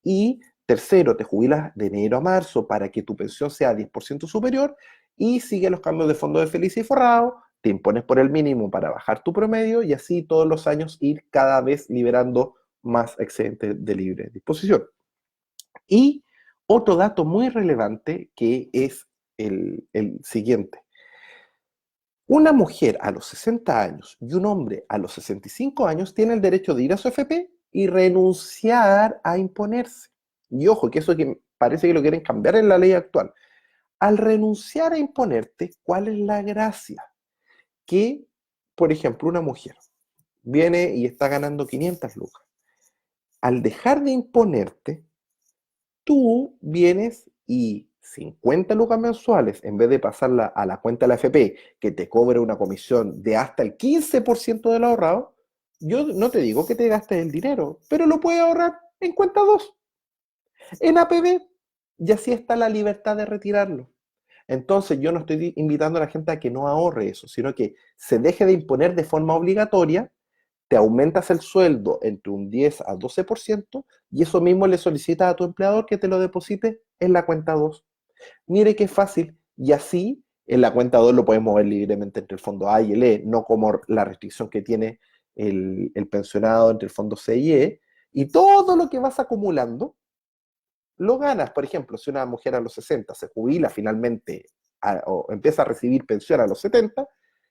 Y tercero, te jubilas de enero a marzo para que tu pensión sea 10% superior y sigue los cambios de fondo de Feliz y Forrado, te impones por el mínimo para bajar tu promedio y así todos los años ir cada vez liberando más excedente de libre disposición. Y otro dato muy relevante que es el siguiente. Una mujer a los 60 años y un hombre a los 65 años tienen el derecho de ir a su FP y renunciar a imponerse. Y ojo, que eso que parece que lo quieren cambiar en la ley actual. Al renunciar a imponerte, ¿cuál es la gracia? Que, por ejemplo, una mujer viene y está ganando 500 lucas. Al dejar de imponerte, tú vienes y 50 lucas mensuales, en vez de pasarla a la cuenta de la FP, que te cobre una comisión de hasta el 15% del ahorrado, yo no te digo que te gastes el dinero, pero lo puedes ahorrar en cuenta 2, en APB, y así está la libertad de retirarlo. Entonces yo no estoy invitando a la gente a que no ahorre eso, sino que se deje de imponer de forma obligatoria, te aumentas el sueldo entre un 10 a 12% y eso mismo le solicitas a tu empleador que te lo deposite en la cuenta 2. Mire qué fácil. Y así en la cuenta 2 lo puedes mover libremente entre el fondo A y el E, no como la restricción que tiene el pensionado entre el fondo C y E. Y todo lo que vas acumulando lo ganas. Por ejemplo, si una mujer a los 60 se jubila finalmente o empieza a recibir pensión a los 70,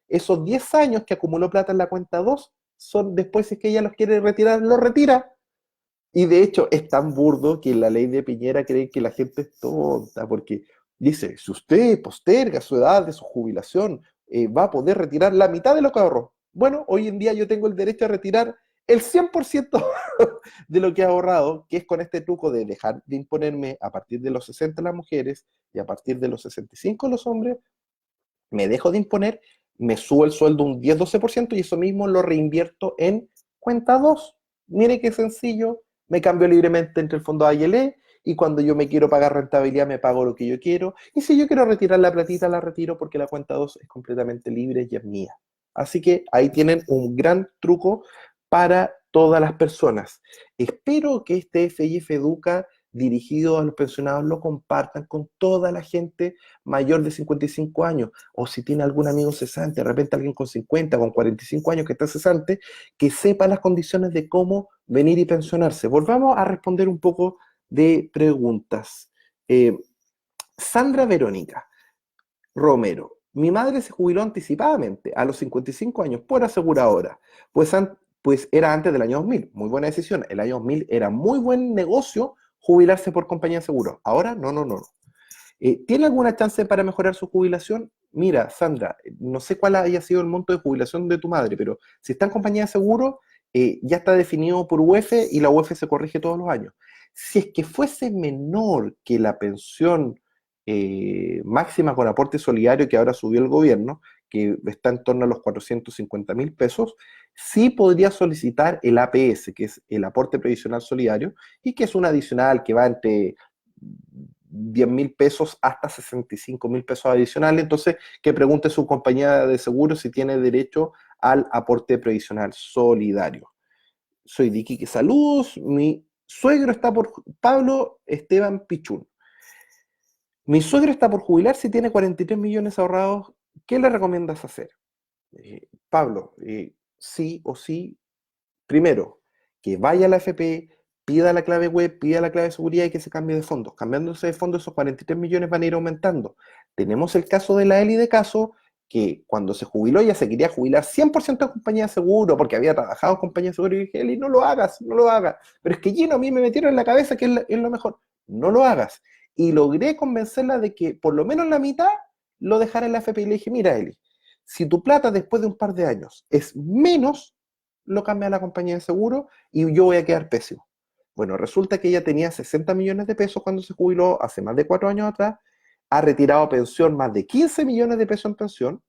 esos 10 años que acumuló plata en la cuenta 2 son después, si es que ella los quiere retirar, lo retira. Y de hecho es tan burdo que en la ley de Piñera creen que la gente es tonta, porque dice, si usted posterga su edad de su jubilación, va a poder retirar la mitad de lo que ahorró. Bueno, hoy en día yo tengo el derecho a retirar el 100% de lo que he ahorrado, que es con este truco de dejar de imponerme a partir de los 60 las mujeres y a partir de los 65 los hombres, me dejo de imponer, me subo el sueldo un 10-12% y eso mismo lo reinvierto en cuenta 2. Mire qué sencillo, me cambio libremente entre el fondo A y el E y cuando yo me quiero pagar rentabilidad me pago lo que yo quiero y si yo quiero retirar la platita la retiro porque la cuenta 2 es completamente libre y es mía. Así que ahí tienen un gran truco para todas las personas. Espero que este FIF Educa dirigido a los pensionados lo compartan con toda la gente mayor de 55 años, o si tiene algún amigo cesante, de repente alguien con 50, con 45 años que está cesante, que sepa las condiciones de cómo venir y pensionarse. Volvamos a responder un poco de preguntas. Sandra Verónica Romero. Mi madre se jubiló anticipadamente a los 55 años por aseguradora, pues era antes del año 2000. Muy buena decisión. El año 2000 era muy buen negocio jubilarse por compañía de seguros. Ahora, no, no, no. ¿Tiene alguna chance para mejorar su jubilación? Mira, Sandra, no sé cuál haya sido el monto de jubilación de tu madre, pero si está en compañía de seguro, ya está definido por UEF y la UEF se corrige todos los años. Si es que fuese menor que la pensión máxima con aporte solidario que ahora subió el gobierno, que está en torno a los 450.000 pesos, sí podría solicitar el APS, que es el aporte previsional solidario, y que es un adicional que va entre 10.000 pesos hasta 65.000 pesos adicionales. Entonces, que pregunte su compañía de seguro si tiene derecho al aporte previsional solidario. Soy Dicky, que saludos. Mi suegro está por Pablo Esteban Pichún. Mi suegro está por jubilarse y tiene 43 millones ahorrados. ¿Qué le recomiendas hacer? Pablo, sí o sí, primero, que vaya a la FP, pida la clave web, pida la clave de seguridad y que se cambie de fondos. Cambiándose de fondos, esos 43 millones van a ir aumentando. Tenemos el caso de la Eli de Caso, que cuando se jubiló ya se quería jubilar 100% en compañía de seguro, porque había trabajado en compañía de seguro, y dije, Eli, no lo hagas, no lo hagas. Pero es que Gino, a mí me metieron en la cabeza que es lo mejor. No lo hagas. Y logré convencerla de que por lo menos la mitad lo dejara en la FP. Y le dije, mira, Eli, si tu plata después de un par de años es menos, lo cambia a la compañía de seguro y yo voy a quedar pésimo. Bueno, resulta que ella tenía 60 millones de pesos cuando se jubiló hace más de 4 años atrás, ha retirado pensión más de 15 millones de pesos en pensión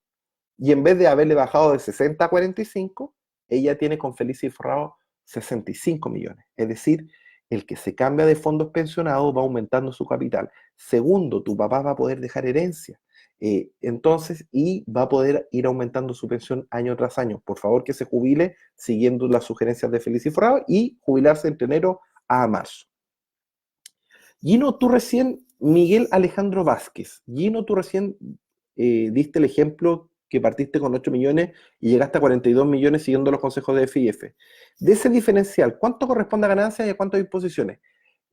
y en vez de haberle bajado de 60 a 45, ella tiene con Feliz y Forrado 65 millones. Es decir, el que se cambia de fondos pensionados va aumentando su capital. Segundo, tu papá va a poder dejar herencia. Entonces, y va a poder ir aumentando su pensión año tras año. Por favor, que se jubile siguiendo las sugerencias de Feliz y Forrado y jubilarse entre enero a marzo. Gino, tú recién, Miguel Alejandro Vázquez, Gino, tú recién diste el ejemplo que partiste con 8 millones y llegaste a 42 millones siguiendo los consejos de FIF. De ese diferencial, ¿cuánto corresponde a ganancias y a cuánto a disposiciones?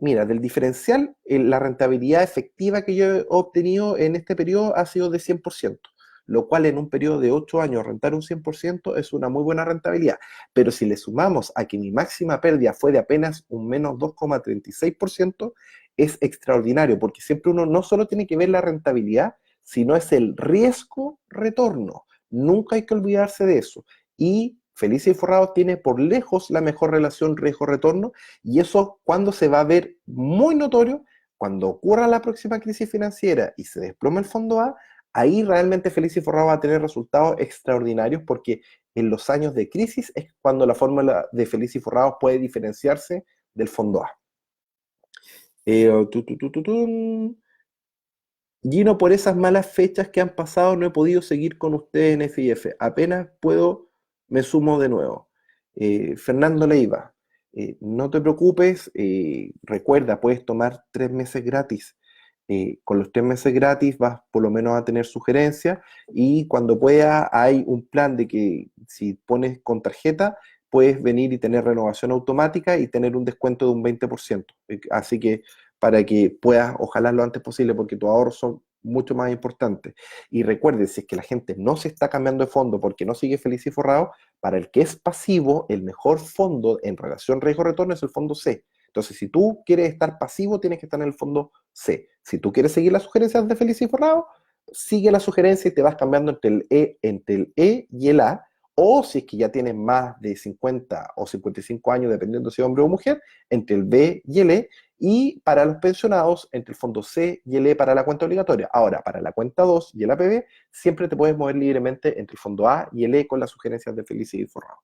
Mira, del diferencial, la rentabilidad efectiva que yo he obtenido en este periodo ha sido de 100%, lo cual en un periodo de 8 años rentar un 100% es una muy buena rentabilidad. Pero si le sumamos a que mi máxima pérdida fue de apenas un menos 2,36%, es extraordinario, porque siempre uno no solo tiene que ver la rentabilidad, sino es el riesgo-retorno. Nunca hay que olvidarse de eso. Y Felices y Forrados tiene por lejos la mejor relación riesgo-retorno, y eso cuando se va a ver muy notorio, cuando ocurra la próxima crisis financiera y se desplome el fondo A, ahí realmente Felices y Forrados va a tener resultados extraordinarios, porque en los años de crisis es cuando la fórmula de Felices y Forrados puede diferenciarse del fondo A. Gino, por esas malas fechas que han pasado no he podido seguir con ustedes en FIF. Apenas puedo, me sumo de nuevo. Fernando Leiva, no te preocupes, recuerda, puedes tomar 3 meses gratis. Con los 3 meses gratis vas por lo menos a tener sugerencias, y cuando pueda hay un plan de que si pones con tarjeta puedes venir y tener renovación automática y tener un descuento de un 20%. Así que para que puedas, ojalá lo antes posible, porque tus ahorros son mucho más importantes. Y recuerden, si es que la gente no se está cambiando de fondo porque no sigue feliz y forrado, para el que es pasivo, el mejor fondo en relación riesgo-retorno es el fondo C. Entonces, si tú quieres estar pasivo, tienes que estar en el fondo C. Si tú quieres seguir las sugerencias de Feliz y Forrado, sigue la sugerencia y te vas cambiando entre el E y el A. O si es que ya tienes más de 50 o 55 años, dependiendo si es hombre o mujer, entre el B y el E. Y para los pensionados, entre el fondo C y el E para la cuenta obligatoria. Ahora, para la cuenta 2 y el APB, siempre te puedes mover libremente entre el fondo A y el E con las sugerencias de Feliz y Forrado.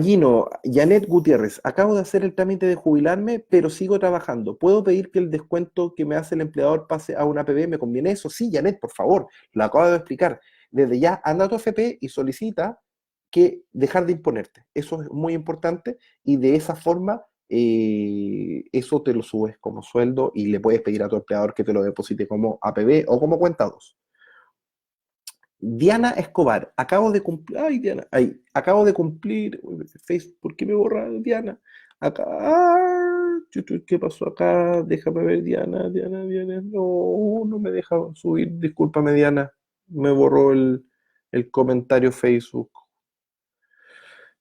Gino, Janet Gutiérrez, acabo de hacer el trámite de jubilarme, pero sigo trabajando. ¿Puedo pedir que el descuento que me hace el empleador pase a una APB? ¿Me conviene eso? Sí, Janet, por favor, lo acabo de explicar. Desde ya, anda a tu FP y solicita que dejar de imponerte. Eso es muy importante, y de esa forma eso te lo subes como sueldo y le puedes pedir a tu empleador que te lo deposite como APB o como cuenta 2. Diana Escobar, acabo de cumplir, ay Diana, ay, acabo de cumplir, Facebook, ¿por qué me borra Diana? Acá, ¿qué pasó acá? Déjame ver, Diana, no, no me deja subir, discúlpame Diana, me borró el comentario Facebook.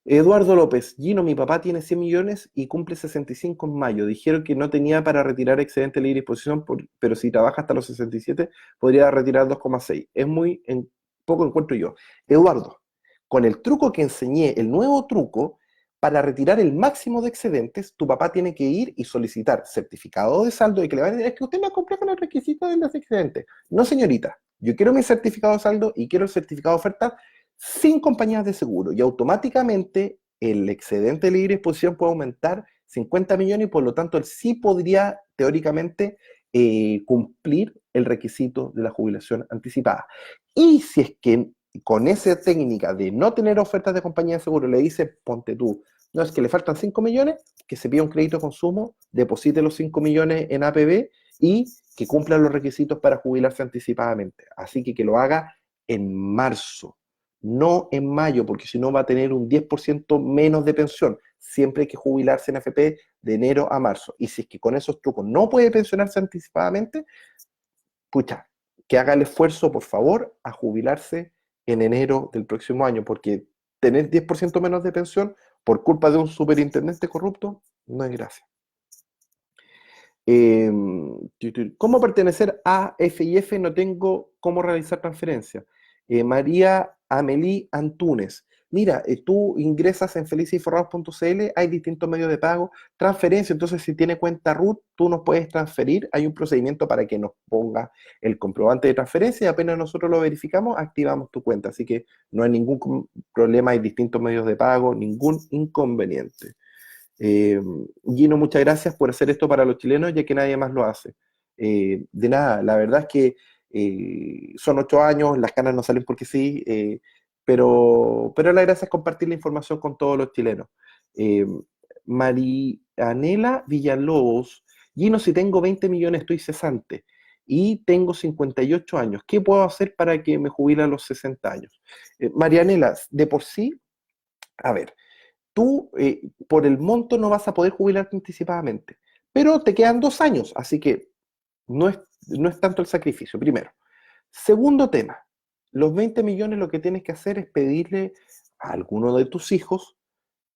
Eduardo López, Gino, mi papá tiene 100 millones y cumple 65 en mayo. Dijeron que no tenía para retirar excedente de libre disposición, pero si trabaja hasta los 67 podría retirar 2,6. Es muy poco, encuentro yo. Eduardo, con el truco que enseñé, el nuevo truco, para retirar el máximo de excedentes, tu papá tiene que ir y solicitar certificado de saldo, y que le van a decir, es que usted no cumple con el requisito de los excedentes. No, señorita, yo quiero mi certificado de saldo y quiero el certificado de oferta sin compañías de seguro, y automáticamente el excedente de libre disposición puede aumentar 50 millones, y por lo tanto él sí podría teóricamente cumplir el requisito de la jubilación anticipada. Y si es que con esa técnica de no tener ofertas de compañía de seguro le dice, ponte tú, no, es que le faltan 5 millones, que se pida un crédito de consumo, deposite los 5 millones en APB y que cumpla los requisitos para jubilarse anticipadamente. Así que lo haga en marzo, no en mayo, porque si no va a tener un 10% menos de pensión. Siempre hay que jubilarse en AFP de enero a marzo. Y si es que con esos trucos no puede pensionarse anticipadamente, pucha, que haga el esfuerzo, por favor, a jubilarse en enero del próximo año, porque tener 10% menos de pensión por culpa de un superintendente corrupto no es gracia. ¿Cómo pertenecer a FIF? No tengo cómo realizar transferencia. María Amelie Antunes, mira, tú ingresas en felicesyforrados.cl, hay distintos medios de pago, transferencia, entonces si tiene cuenta root, tú nos puedes transferir, hay un procedimiento para que nos ponga el comprobante de transferencia y apenas nosotros lo verificamos, activamos tu cuenta, así que no hay ningún problema, hay distintos medios de pago, ningún inconveniente. Eh, Gino, muchas gracias por hacer esto para los chilenos, ya que nadie más lo hace. De nada, la verdad es que son 8 años, las canas no salen porque sí, pero la gracia es compartir la información con todos los chilenos. Eh, Marianela Villalobos, Gino, si tengo 20 millones, estoy cesante y tengo 58 años, ¿qué puedo hacer para que me jubile a los 60 años? Marianela, de por sí, a ver, tú por el monto no vas a poder jubilarte anticipadamente, pero te quedan 2 años, así que no es tanto el sacrificio, primero. Segundo tema, los 20 millones lo que tienes que hacer es pedirle a alguno de tus hijos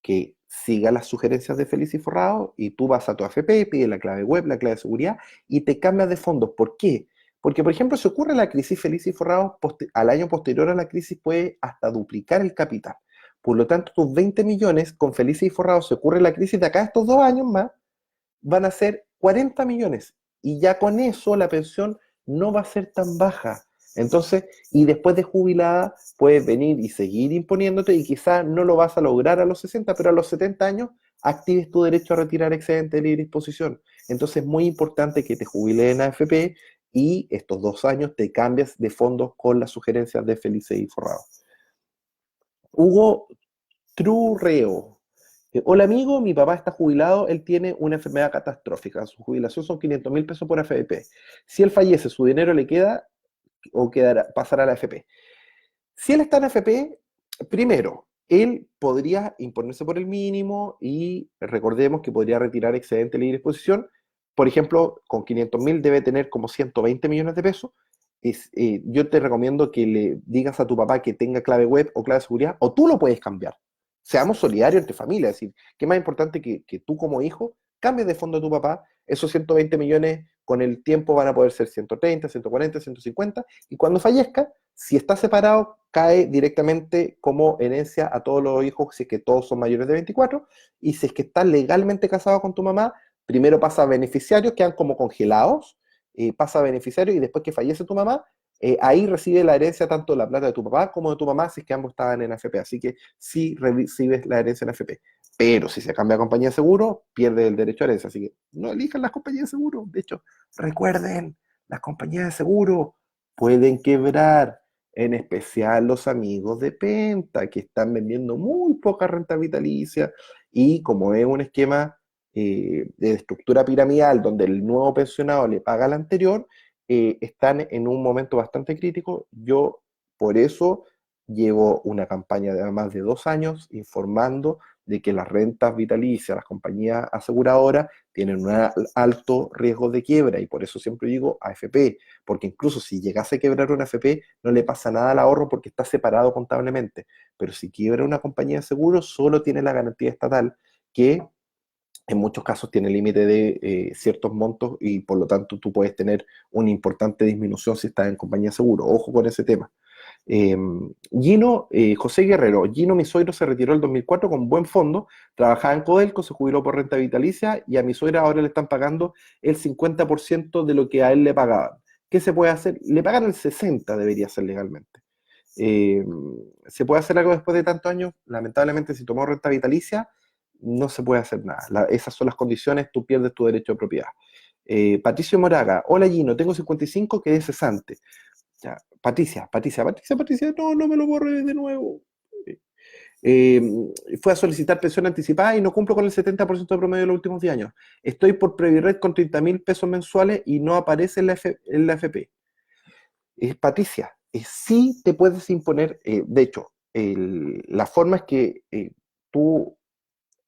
que siga las sugerencias de Feliz y Forrado y tú vas a tu AFP, pides la clave web, la clave de seguridad y te cambias de fondos. ¿Por qué? Porque, por ejemplo, si ocurre la crisis Feliz y Forrado, al año posterior a la crisis puede hasta duplicar el capital. Por lo tanto, tus 20 millones con Feliz y Forrado, si ocurre la crisis de acá a estos 2 años más, van a ser 40 millones. Y ya con eso la pensión no va a ser tan baja. Entonces, y después de jubilada, puedes venir y seguir imponiéndote y quizás no lo vas a lograr a los 60, pero a los 70 años actives tu derecho a retirar excedente de libre disposición. Entonces es muy importante que te jubiles en AFP y estos 2 años te cambias de fondos con las sugerencias de Felice y Forrado. Hugo Trurreo. Hola amigo, mi papá está jubilado, él tiene una enfermedad catastrófica, su jubilación son 500.000 pesos por AFP. Si él fallece, su dinero le queda o pasará a la AFP. Si él está en AFP, primero, él podría imponerse por el mínimo y recordemos que podría retirar excedente de libre disposición. Por ejemplo, con 500.000 debe tener como 120 millones de pesos. Yo te recomiendo que le digas a tu papá que tenga clave web o clave de seguridad, o tú lo puedes cambiar. Seamos solidarios entre familias, es decir, ¿qué más importante que tú como hijo cambies de fondo a tu papá? Esos 120 millones con el tiempo van a poder ser 130, 140, 150, y cuando fallezca, si está separado, cae directamente como herencia a todos los hijos, si es que todos son mayores de 24, y si es que estás legalmente casado con tu mamá, primero pasa a beneficiarios, quedan como congelados, pasa a beneficiarios, y después que fallece tu mamá, ahí recibe la herencia tanto la plata de tu papá como de tu mamá, si es que ambos estaban en AFP, así que sí recibes la herencia en AFP. Pero si se cambia a compañía de seguro, pierde el derecho a herencia. Así que no elijan las compañías de seguro. De hecho, recuerden, las compañías de seguro pueden quebrar, en especial los amigos de Penta, que están vendiendo muy poca renta vitalicia. Y como es un esquema de estructura piramidal donde el nuevo pensionado le paga al anterior, están en un momento bastante crítico. Yo, por eso, llevo una campaña de más de 2 años informando de que las rentas vitalicias, las compañías aseguradoras, tienen un alto riesgo de quiebra y por eso siempre digo AFP, porque incluso si llegase a quebrar una AFP no le pasa nada al ahorro porque está separado contablemente, pero si quiebra una compañía de seguros solo tiene la garantía estatal que en muchos casos tiene límite de ciertos montos y por lo tanto tú puedes tener una importante disminución si estás en compañía de seguro. Ojo con ese tema. Eh, Gino, José Guerrero, Gino, mi suegro se retiró el 2004 con buen fondo, trabajaba en Codelco, se jubiló por renta vitalicia y a mi suegra ahora le están pagando el 50% de lo que a él le pagaban. ¿Qué se puede hacer? Le pagan el 60%, debería ser legalmente. Eh, ¿Se puede hacer algo después de tantos años? Lamentablemente, si tomó renta vitalicia, no se puede hacer nada. Esas son las condiciones, tú pierdes tu derecho de propiedad. Patricio Moraga, hola Gino, tengo 55, quedé cesante. Ya, Patricia, no me lo borres de nuevo. Eh, Fue a solicitar pensión anticipada y no cumplo con el 70% de promedio de los últimos 10 años. Estoy por Previred con 30.000 pesos mensuales y no aparece en la FP. Patricia, sí te puedes imponer, de hecho, la forma es que tú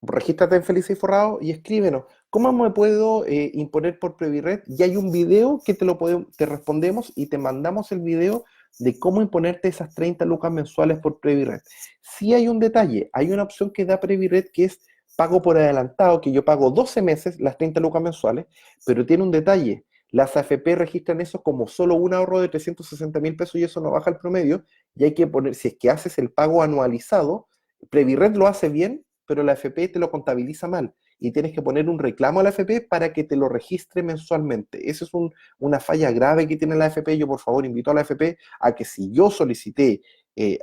regístrate en Feliz y Forrado y escríbenos. ¿Cómo me puedo imponer por Previred? Y hay un video que te respondemos y te mandamos el video de cómo imponerte esas 30 lucas mensuales por Previred. Sí hay un detalle, hay una opción que da Previred que es pago por adelantado, que yo pago 12 meses las 30 lucas mensuales, pero tiene un detalle. Las AFP registran eso como solo un ahorro de 360.000 pesos y eso no baja el promedio y hay que poner, si es que haces el pago anualizado, Previred lo hace bien, pero la AFP te lo contabiliza mal y tienes que poner un reclamo a la AFP para que te lo registre mensualmente. Esa es una falla grave que tiene la AFP. Yo, por favor, invito a la AFP a que si yo solicité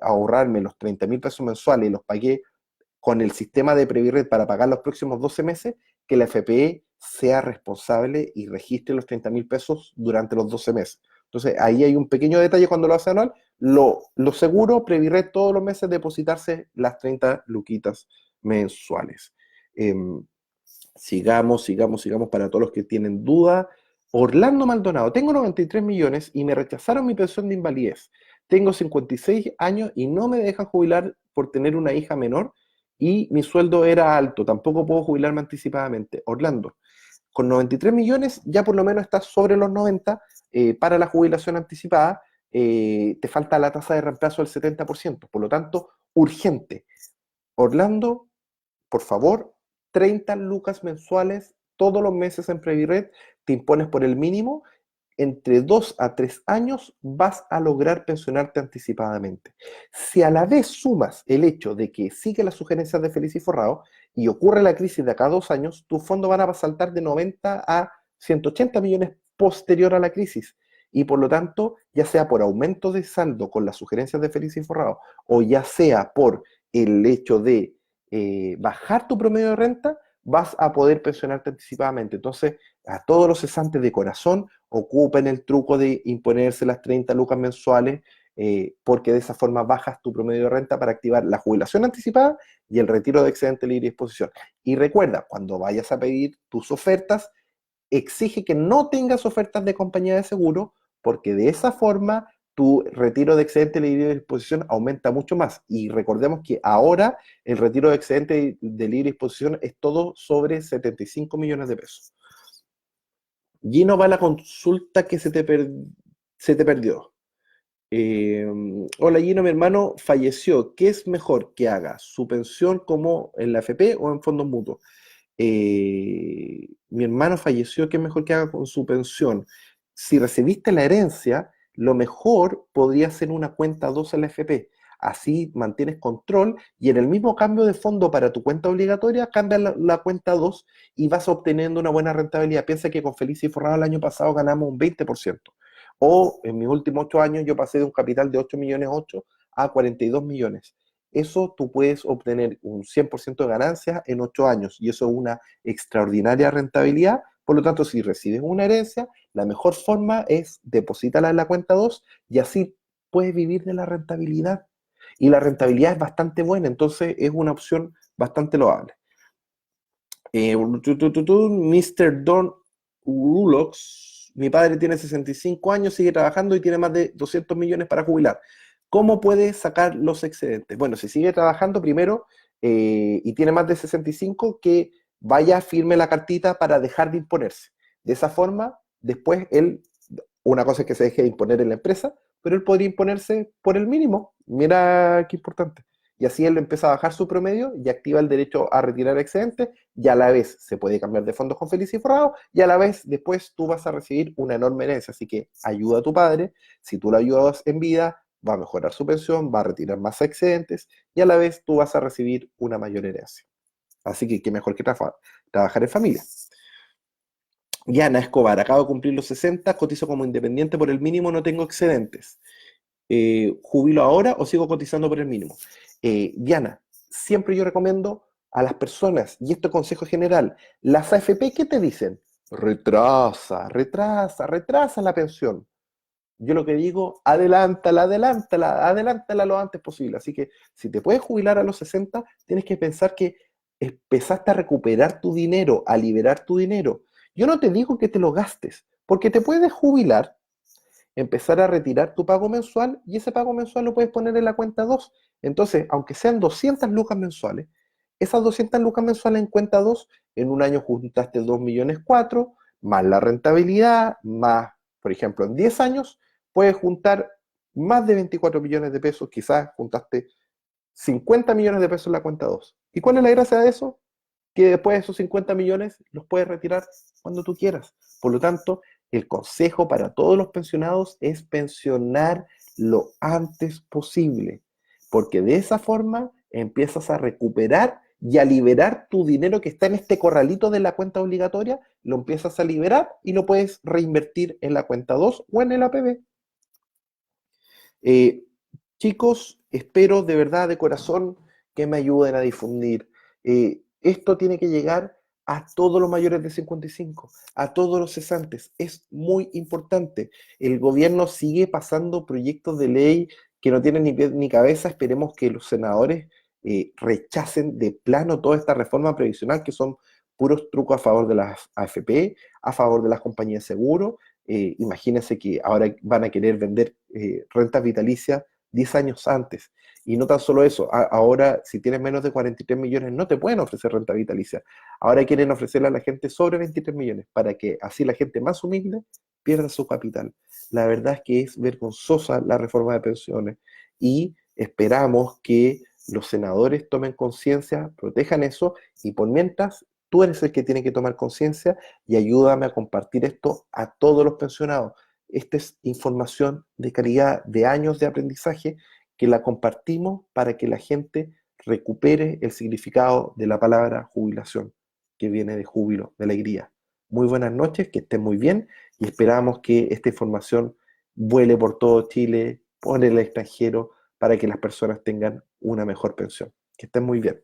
ahorrarme los 30.000 pesos mensuales y los pagué con el sistema de Previred para pagar los próximos 12 meses, que la FPE sea responsable y registre los 30.000 pesos durante los 12 meses. Entonces, ahí hay un pequeño detalle cuando lo hace anual. Lo seguro, Previred todos los meses depositarse las 30 luquitas mensuales. Eh, sigamos para todos los que tienen duda. Orlando Maldonado, tengo 93 millones y me rechazaron mi pensión de invalidez. Tengo 56 años y no me dejan jubilar por tener una hija menor y mi sueldo era alto, tampoco puedo jubilarme anticipadamente. Orlando, con 93 millones ya por lo menos estás sobre los 90 para la jubilación anticipada, te falta la tasa de reemplazo del 70%, por lo tanto, urgente. Orlando, por favor, 30 lucas mensuales todos los meses en Previred, te impones por el mínimo, entre 2 a 3 años vas a lograr pensionarte anticipadamente. Si a la vez sumas el hecho de que sigue las sugerencias de Feliz y Forrado y ocurre la crisis de acá a 2 años, tus fondos van a saltar de 90 a 180 millones posterior a la crisis. Y por lo tanto, ya sea por aumento de saldo con las sugerencias de Feliz y Forrado o ya sea por el hecho de bajar tu promedio de renta, vas a poder pensionarte anticipadamente. Entonces, a todos los cesantes de corazón, ocupen el truco de imponerse las 30 lucas mensuales, porque de esa forma bajas tu promedio de renta para activar la jubilación anticipada y el retiro de excedente libre disposición. Y recuerda, cuando vayas a pedir tus ofertas, exige que no tengas ofertas de compañía de seguro, porque de esa forma tu retiro de excedente de libre disposición aumenta mucho más. Y recordemos que ahora el retiro de excedente de libre disposición es todo sobre 75 millones de pesos. Gino va a la consulta que se te perdió. Eh, Hola Gino, mi hermano falleció. ¿Qué es mejor que haga? ¿Su pensión como en la AFP o en fondos mutuos? Mi hermano falleció, ¿qué es mejor que haga con su pensión? Si recibiste la herencia, lo mejor podría ser una cuenta 2 en la FP. Así mantienes control y en el mismo cambio de fondo para tu cuenta obligatoria, cambia la cuenta 2 y vas obteniendo una buena rentabilidad. Piensa que con Felicia y Forrado el año pasado ganamos un 20%. O en mis últimos 8 años yo pasé de un capital de 8 millones 8 a 42 millones. Eso tú puedes obtener un 100% de ganancias en 8 años y eso es una extraordinaria rentabilidad. Por lo tanto, si recibes una herencia, la mejor forma es depositarla en la cuenta 2 y así puedes vivir de la rentabilidad. Y la rentabilidad es bastante buena, entonces es una opción bastante loable. Mr. Don Rulox, mi padre tiene 65 años, sigue trabajando y tiene más de 200 millones para jubilar. ¿Cómo puede sacar los excedentes? Bueno, si sigue trabajando primero y tiene más de 65, que vaya, firme la cartita para dejar de imponerse. De esa forma, después él, una cosa es que se deje de imponer en la empresa, pero él podría imponerse por el mínimo. Mira qué importante. Y así él empieza a bajar su promedio y activa el derecho a retirar excedentes y a la vez se puede cambiar de fondos con Feliz y Forrado y a la vez después tú vas a recibir una enorme herencia. Así que ayuda a tu padre, si tú lo ayudas en vida, va a mejorar su pensión, va a retirar más excedentes y a la vez tú vas a recibir una mayor herencia. Así que qué mejor que trabajar en familia. Yana Escobar, acabo de cumplir los 60, cotizo como independiente por el mínimo, no tengo excedentes. ¿Jubilo ahora o sigo cotizando por el mínimo? Diana, siempre yo recomiendo a las personas, y esto es consejo general, las AFP, ¿qué te dicen? Retrasa la pensión. Yo lo que digo, adelántala lo antes posible. Así que si te puedes jubilar a los 60, tienes que pensar que empezaste a recuperar tu dinero, a liberar tu dinero. Yo no te digo que te lo gastes, porque te puedes jubilar, empezar a retirar tu pago mensual y ese pago mensual lo puedes poner en la cuenta 2. Entonces, aunque sean 200 lucas mensuales, esas 200 lucas mensuales en cuenta 2, en un año juntaste 2 millones 4, más la rentabilidad, más, por ejemplo, en 10 años, puedes juntar más de 24 millones de pesos, quizás juntaste 50 millones de pesos en la cuenta 2. ¿Y cuál es la gracia de eso? Que después de esos 50 millones los puedes retirar cuando tú quieras. Por lo tanto, el consejo para todos los pensionados es pensionar lo antes posible, porque de esa forma empiezas a recuperar y a liberar tu dinero que está en este corralito de la cuenta obligatoria, lo empiezas a liberar y lo puedes reinvertir en la cuenta 2 o en el APB. Eh, Chicos, espero de verdad, de corazón, que me ayuden a difundir. Esto tiene que llegar a todos los mayores de 55, a todos los cesantes. Es muy importante. El gobierno sigue pasando proyectos de ley que no tienen ni pies ni cabeza. Esperemos que los senadores rechacen de plano toda esta reforma previsional, que son puros trucos a favor de las AFP, a favor de las compañías de seguro. Imagínense que ahora van a querer vender rentas vitalicias 10 años antes. Y no tan solo eso, ahora si tienes menos de 43 millones no te pueden ofrecer renta vitalicia. Ahora quieren ofrecerle a la gente sobre 23 millones para que así la gente más humilde pierda su capital. La verdad es que es vergonzosa la reforma de pensiones y esperamos que los senadores tomen conciencia, protejan eso y por mientras tú eres el que tiene que tomar conciencia y ayúdame a compartir esto a todos los pensionados. Esta es información de calidad, de años de aprendizaje, que la compartimos para que la gente recupere el significado de la palabra jubilación, que viene de júbilo, de alegría. Muy buenas noches, que estén muy bien y esperamos que esta información vuele por todo Chile, por el extranjero, para que las personas tengan una mejor pensión. Que estén muy bien.